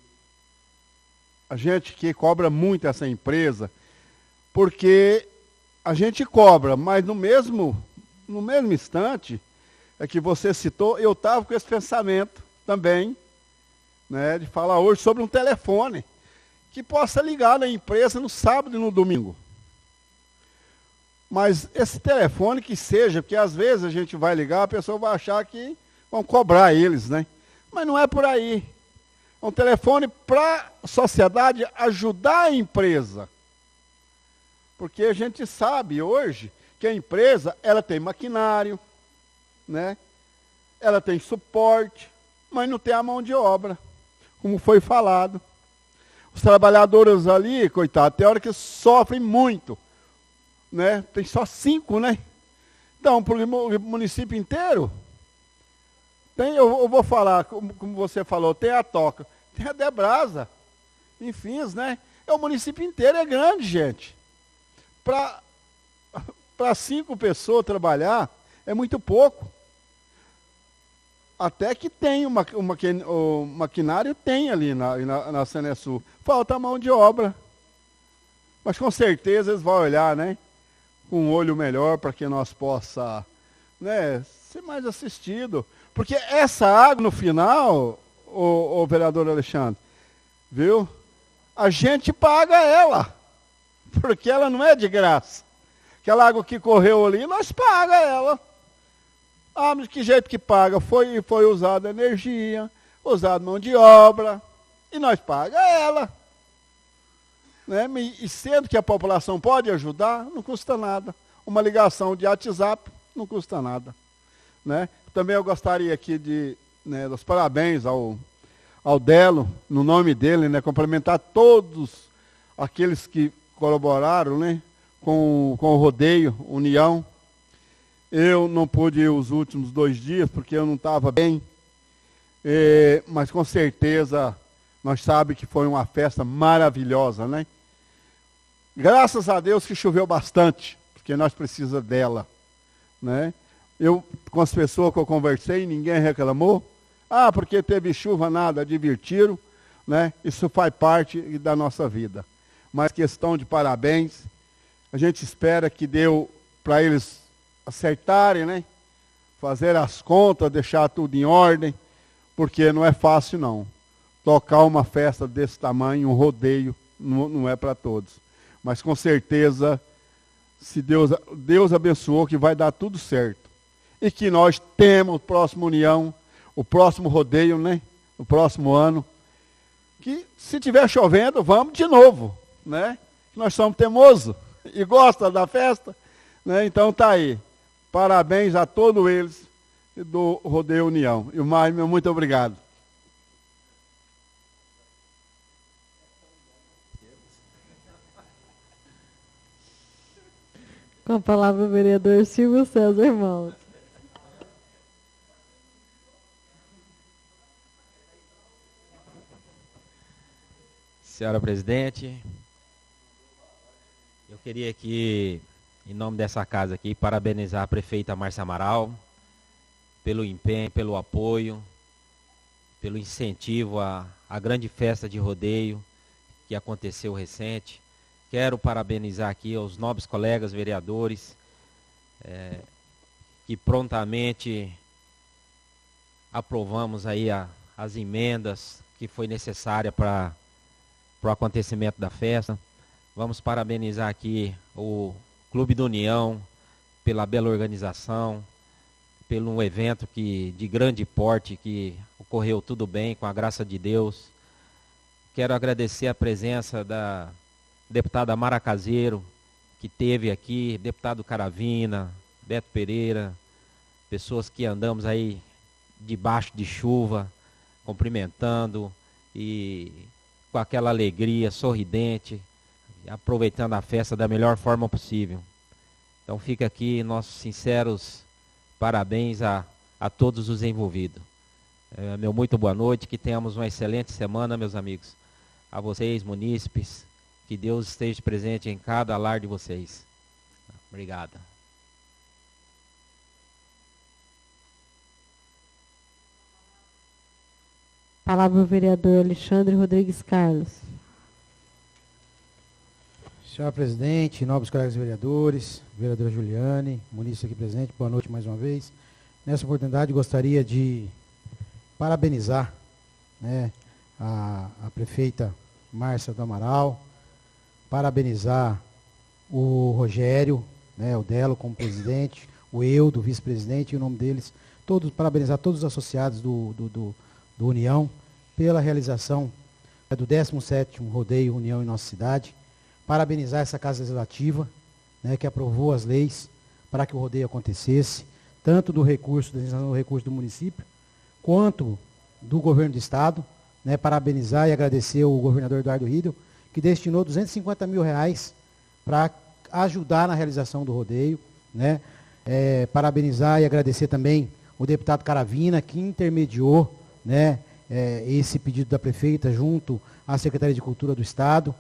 a gente que cobra muito essa empresa, porque a gente cobra, mas no mesmo instante é que você citou, eu estava com esse pensamento também, né, de falar hoje sobre um telefone que possa ligar na empresa no sábado e no domingo. Mas esse telefone que seja, porque às vezes a gente vai ligar, a pessoa vai achar que vão cobrar eles, né? Mas não é por aí. É um telefone para a sociedade ajudar a empresa. Porque a gente sabe hoje que a empresa, ela tem maquinário, né? Ela tem suporte, mas não tem a mão de obra, como foi falado. Os trabalhadores ali, coitado, tem hora que sofrem muito, né? Tem só 5, né? Então, para o município inteiro, tem, eu vou falar, como você falou, tem a Toca, tem a Debrasa, enfim, né? O município inteiro é grande, gente. Para 5 pessoas trabalhar, é muito pouco. Até que tem o maquinário, tem ali na Sanesul. Falta a mão de obra. Mas com certeza eles vão olhar, né? Com um olho melhor para que nós possa, né, ser mais assistido. Porque essa água no final, o vereador Alexandre, viu? A gente paga ela. Porque ela não é de graça. Aquela água que correu ali, nós paga ela. Ah, mas que jeito que paga? Foi usada energia, usada mão de obra, e nós paga ela. Né? E sendo que a população pode ajudar, não custa nada. Uma ligação de WhatsApp não custa nada. Né? Também eu gostaria aqui de, né, dos parabéns ao Delo, no nome dele, né, cumprimentar todos aqueles que colaboraram, né, com o rodeio, União. Eu não pude ir os últimos 2 dias, porque eu não estava bem, mas com certeza nós sabemos que foi uma festa maravilhosa, né? Graças a Deus que choveu bastante, porque nós precisamos dela, né? Eu, com as pessoas que eu conversei, ninguém reclamou. Ah, porque teve chuva, nada, divertiram, né? Isso faz parte da nossa vida. Mas questão de parabéns, a gente espera que deu para eles acertarem, né? Fazer as contas, deixar tudo em ordem, porque não é fácil não. Tocar uma festa desse tamanho, um rodeio, não é para todos. Mas com certeza, se Deus abençoou, que vai dar tudo certo. E que nós temos o próximo União, o próximo rodeio, né? O próximo ano. Que se tiver chovendo, vamos de novo, né? Nós somos teimosos e gosta da festa, né? Então tá aí. Parabéns a todos eles e do Rodeio União. E mais, meu muito obrigado. Com a palavra o vereador Silvio César Malta. Senhora presidente, eu queria aqui, em nome dessa casa aqui, parabenizar a prefeita Márcia Amaral pelo empenho, pelo apoio, pelo incentivo à grande festa de rodeio que aconteceu recente. Quero parabenizar aqui aos nobres colegas vereadores que prontamente aprovamos aí as emendas que foi necessária para o acontecimento da festa. Vamos parabenizar aqui o Clube do União pela bela organização, pelo um evento de grande porte, que ocorreu tudo bem, com a graça de Deus. Quero agradecer a presença da deputada Mara Caseiro, que teve aqui, deputado Caravina, Beto Pereira, pessoas que andamos aí debaixo de chuva, cumprimentando e com aquela alegria, sorridente, aproveitando a festa da melhor forma possível. Então fica aqui nossos sinceros parabéns a todos os envolvidos. Meu muito boa noite, que tenhamos uma excelente semana, meus amigos. A vocês, munícipes, que Deus esteja presente em cada lar de vocês. Obrigado. Palavra o vereador Alexandre Rodrigues Carlos. Senhora presidente, nobres colegas vereadores, vereadora Juliane, munícipe aqui presente, boa noite mais uma vez. Nessa oportunidade gostaria de parabenizar, né, a prefeita Márcia do Amaral, parabenizar o Rogério, né, o Delo como presidente, o Eudo, vice-presidente, e o nome deles, todos, parabenizar todos os associados do União pela realização do 17º Rodeio União em nossa cidade, parabenizar essa Casa Legislativa, né, que aprovou as leis para que o rodeio acontecesse, tanto do recurso do município, quanto do governo do estado, né, parabenizar e agradecer o governador Eduardo Riedel, que destinou R$250 mil para ajudar na realização do rodeio, né, parabenizar e agradecer também o deputado Caravina, que intermediou, né, esse pedido da prefeita junto à Secretaria de Cultura do Estado.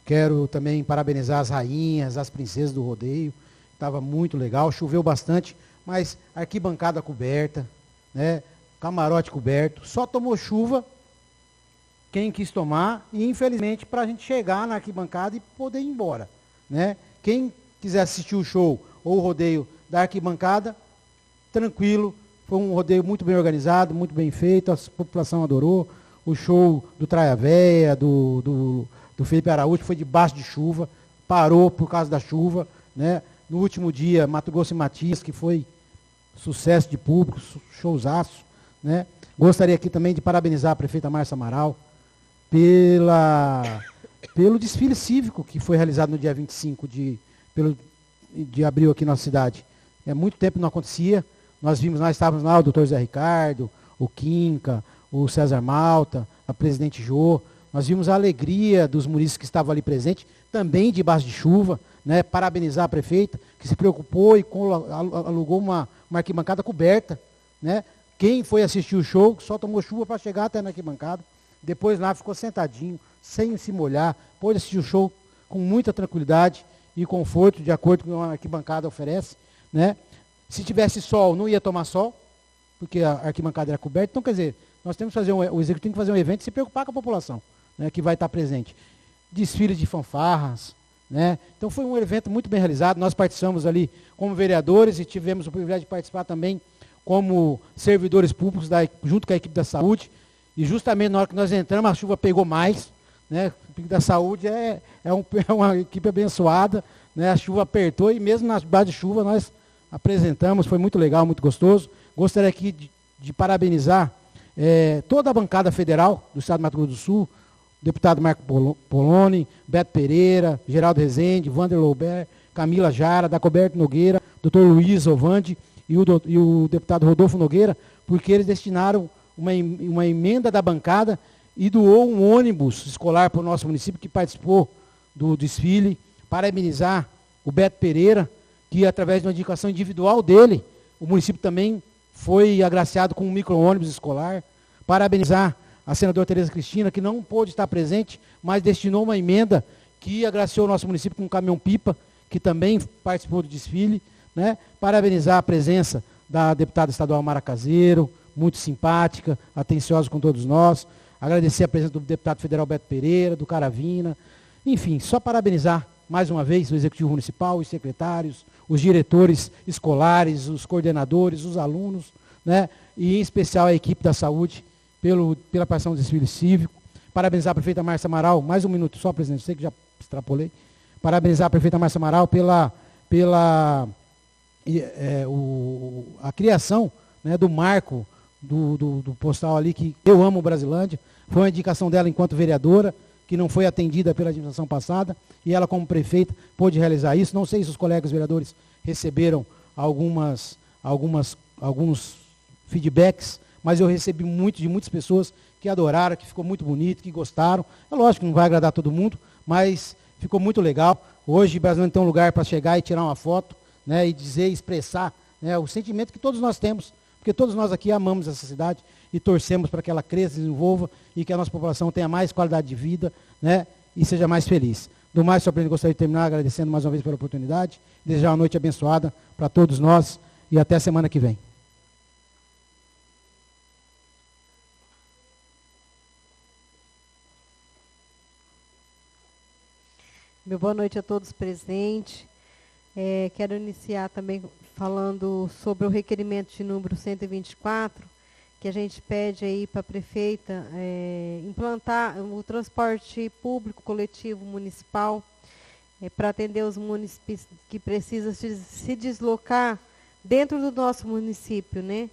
Quero também parabenizar as rainhas, as princesas do rodeio. Estava muito legal, choveu bastante, mas arquibancada coberta, né, camarote coberto. Só tomou chuva quem quis tomar e, infelizmente, para a gente chegar na arquibancada e poder ir embora, né? Quem quiser assistir o show ou o rodeio da arquibancada, tranquilo. Foi um rodeio muito bem organizado, muito bem feito, a população adorou. O show do Traia Véia, do Felipe Araújo, foi debaixo de chuva, parou por causa da chuva, né? No último dia, Mato Grosso e Matias, que foi sucesso de público, showzaço, né? Gostaria aqui também de parabenizar a prefeita Márcia Amaral pelo desfile cívico que foi realizado no dia 25 de abril aqui na nossa cidade. Muito tempo não acontecia. Nós estávamos lá, o doutor Zé Ricardo, o Quinca, o César Malta, a presidente Jô. Nós vimos a alegria dos munícipes que estavam ali presentes, também debaixo de chuva, né? Parabenizar a prefeita, que se preocupou e alugou uma arquibancada coberta, né? Quem foi assistir o show só tomou chuva para chegar até na arquibancada. Depois lá ficou sentadinho, sem se molhar, pôde assistir o show com muita tranquilidade e conforto, de acordo com o que a arquibancada oferece, né? Se tivesse sol, não ia tomar sol, porque a arquibancada era coberta. Então, quer dizer, nós temos que fazer o executivo tem que fazer um evento e se preocupar com a população, né, que vai estar presente. Desfile de fanfarras, né? Então foi um evento muito bem realizado. Nós participamos ali como vereadores e tivemos o privilégio de participar também como servidores públicos junto com a equipe da saúde. E justamente na hora que nós entramos, a chuva pegou mais, né? A equipe da saúde é uma equipe abençoada, né? A chuva apertou e mesmo na base de chuva nós apresentamos, foi muito legal, muito gostoso. Gostaria aqui de parabenizar toda a bancada federal do Estado do Mato Grosso do Sul, deputado Marco Poloni, Beto Pereira, Geraldo Rezende, Wander Loubert, Camila Jara, Dacoberto Nogueira, doutor Luiz Ovandi e o deputado Rodolfo Nogueira, porque eles destinaram uma emenda da bancada e doou um ônibus escolar para o nosso município que participou do desfile. Parabenizar o Beto Pereira, que através de uma indicação individual dele, o município também foi agraciado com um micro-ônibus escolar. Parabenizar a senadora Tereza Cristina, que não pôde estar presente, mas destinou uma emenda que agraciou o nosso município com um caminhão-pipa, que também participou do desfile, né? Parabenizar a presença da deputada estadual Mara Caseiro, muito simpática, atenciosa com todos nós. Agradecer a presença do deputado federal Beto Pereira, do Caravina. Enfim, só parabenizar mais uma vez o Executivo Municipal, os secretários, os diretores escolares, os coordenadores, os alunos, né? E em especial a equipe da saúde pela participação do desfile cívico. Parabenizar a prefeita Márcia Amaral, mais um minuto só, presidente, sei que já extrapolei. Parabenizar a prefeita Márcia Amaral a criação, né, do marco do postal ali, que eu amo Brasilândia. Foi uma indicação dela enquanto vereadora, que não foi atendida pela administração passada, e ela, como prefeita, pôde realizar isso. Não sei se os colegas vereadores receberam alguns feedbacks, mas eu recebi de muitas pessoas que adoraram, que ficou muito bonito, que gostaram. É lógico que não vai agradar todo mundo, mas ficou muito legal. Hoje, Brasilândia tem um lugar para chegar e tirar uma foto, né, e expressar, né, o sentimento que todos nós temos, porque todos nós aqui amamos essa cidade e torcemos para que ela cresça, desenvolva e que a nossa população tenha mais qualidade de vida, né, e seja mais feliz. Do mais, senhor presidente, gostaria de terminar agradecendo mais uma vez pela oportunidade, desejar uma noite abençoada para todos nós e até a semana que vem. Meu boa noite a todos presentes. Quero iniciar também falando sobre o requerimento de número 124, que a gente pede aí para a prefeita implantar o transporte público coletivo municipal para atender os municípios que precisam se deslocar dentro do nosso município, né?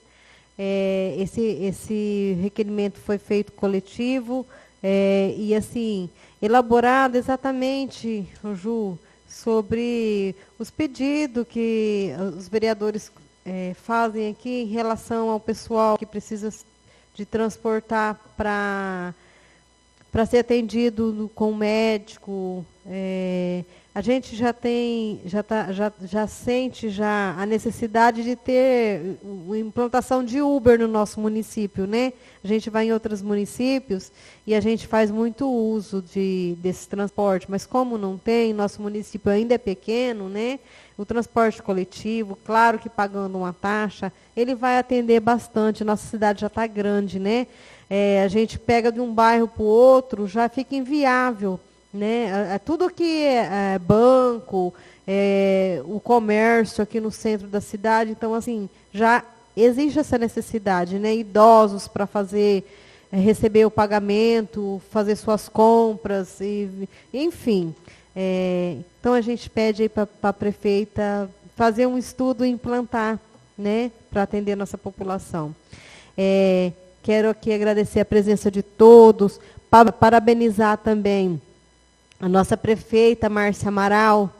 Esse requerimento foi feito coletivo e assim elaborado exatamente, Ju, sobre os pedidos que os vereadores fazem aqui em relação ao pessoal que precisa de transportar para ser atendido com o médico. A gente já sente a necessidade de ter implantação de Uber no nosso município, né? A gente vai em outros municípios e a gente faz muito uso desse transporte, mas como não tem, nosso município ainda é pequeno, né? O transporte coletivo, claro que pagando uma taxa, ele vai atender bastante. Nossa cidade já está grande, né? A gente pega de um bairro para o outro, já fica inviável, né? Tudo que é banco, o comércio aqui no centro da cidade, então assim, já existe essa necessidade, né? Idosos para receber o pagamento, fazer suas compras, enfim. Então a gente pede aí para a prefeita fazer um estudo e implantar, né? Para atender a nossa população. Quero aqui agradecer a presença de todos, parabenizar também a nossa prefeita, Márcia Amaral,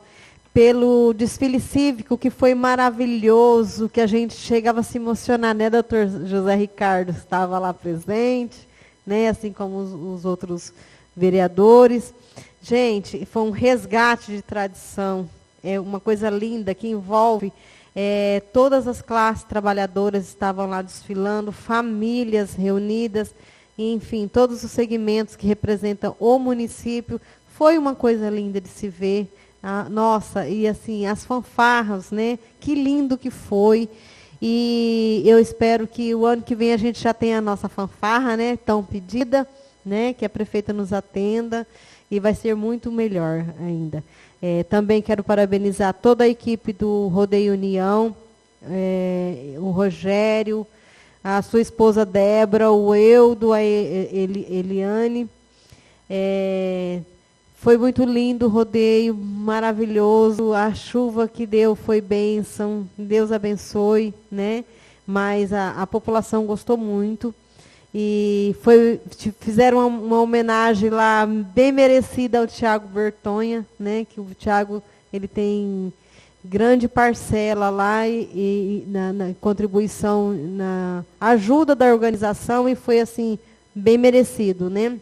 pelo desfile cívico, que foi maravilhoso, que a gente chegava a se emocionar, né, doutor José Ricardo estava lá presente, né, assim como os outros vereadores. Gente, foi um resgate de tradição, é uma coisa linda que envolve todas as classes trabalhadoras estavam lá desfilando, famílias reunidas, enfim, todos os segmentos que representam o município. Foi uma coisa linda de se ver. Nossa, e assim, as fanfarras, né? Que lindo que foi. E eu espero que o ano que vem a gente já tenha a nossa fanfarra, né? Tão pedida, né? Que a prefeita nos atenda. E vai ser muito melhor ainda. Também quero parabenizar toda a equipe do Rodeio União, o Rogério, a sua esposa Débora, o Eudo, a Eliane. Foi muito lindo o rodeio, maravilhoso. A chuva que deu foi bênção, Deus abençoe, né? Mas a população gostou muito. E fizeram uma homenagem lá bem merecida ao Tiago Bertonha, né? Que o Tiago ele tem grande parcela lá e na contribuição, na ajuda da organização, e foi assim bem merecido, né?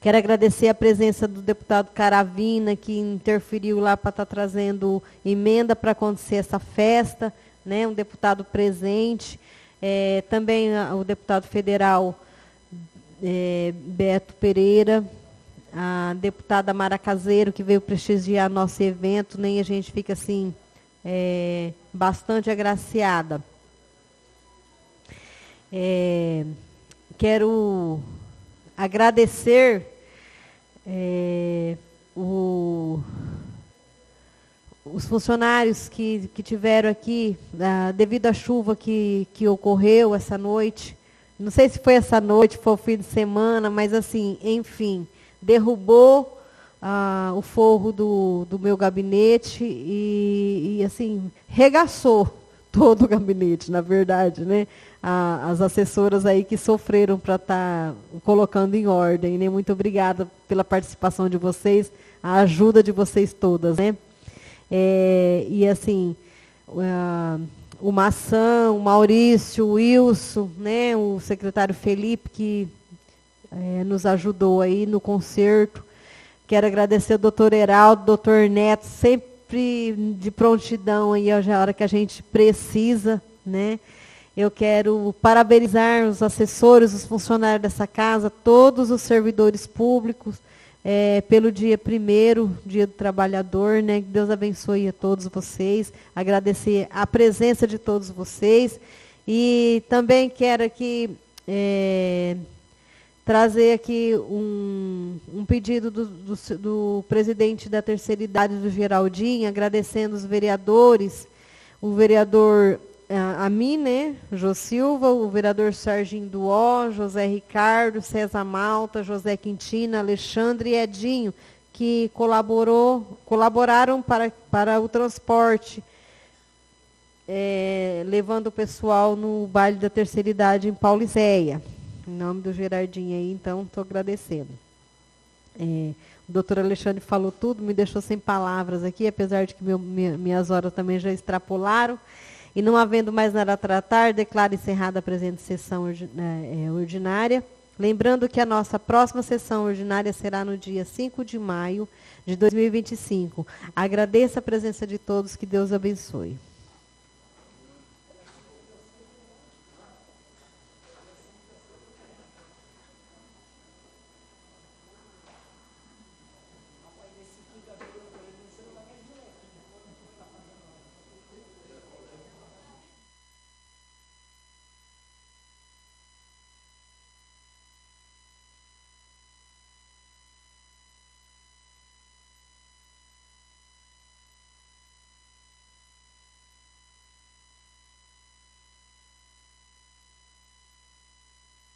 Quero agradecer a presença do deputado Caravina, que interferiu lá para estar trazendo emenda para acontecer essa festa, né? Um deputado presente. Também o deputado federal Beto Pereira, a deputada Mara Caseiro, que veio prestigiar nosso evento, nem a gente fica assim, bastante agraciada. Quero agradecer os funcionários que tiveram aqui, devido à chuva que ocorreu essa noite. Não sei se foi essa noite, foi o fim de semana, mas assim, enfim, derrubou o forro do meu gabinete e assim, regaçou todo o gabinete, na verdade, né? As assessoras aí que sofreram para estar colocando em ordem, né? Muito obrigada pela participação de vocês, a ajuda de vocês todas, né? E assim, o Maçã, o Maurício, o Wilson, né? O secretário Felipe, que nos ajudou aí no concerto. Quero agradecer ao doutor Heraldo, doutor Neto, sempre de prontidão aí a hora que a gente precisa, né? Eu quero parabenizar os assessores, os funcionários dessa casa, todos os servidores públicos, pelo dia 1º, Dia do Trabalhador, né? Que Deus abençoe a todos vocês. Agradecer a presença de todos vocês. E também quero aqui trazer aqui um pedido do presidente da terceira idade, do Geraldinho, agradecendo os vereadores, o vereador a mim, né, Jô Silva, o vereador Serginho Duó, José Ricardo, César Malta, José Quintina, Alexandre e Edinho, que colaboraram para o transporte, levando o pessoal no baile da terceira idade em Pauliceia. Em nome do Gerardinho aí, então, estou agradecendo. O doutor Alexandre falou tudo, me deixou sem palavras aqui, apesar de que minhas horas também já extrapolaram. E não havendo mais nada a tratar, declaro encerrada a presente sessão ordinária. Lembrando que a nossa próxima sessão ordinária será no dia 5 de maio de 2025. Agradeço a presença de todos, que Deus abençoe.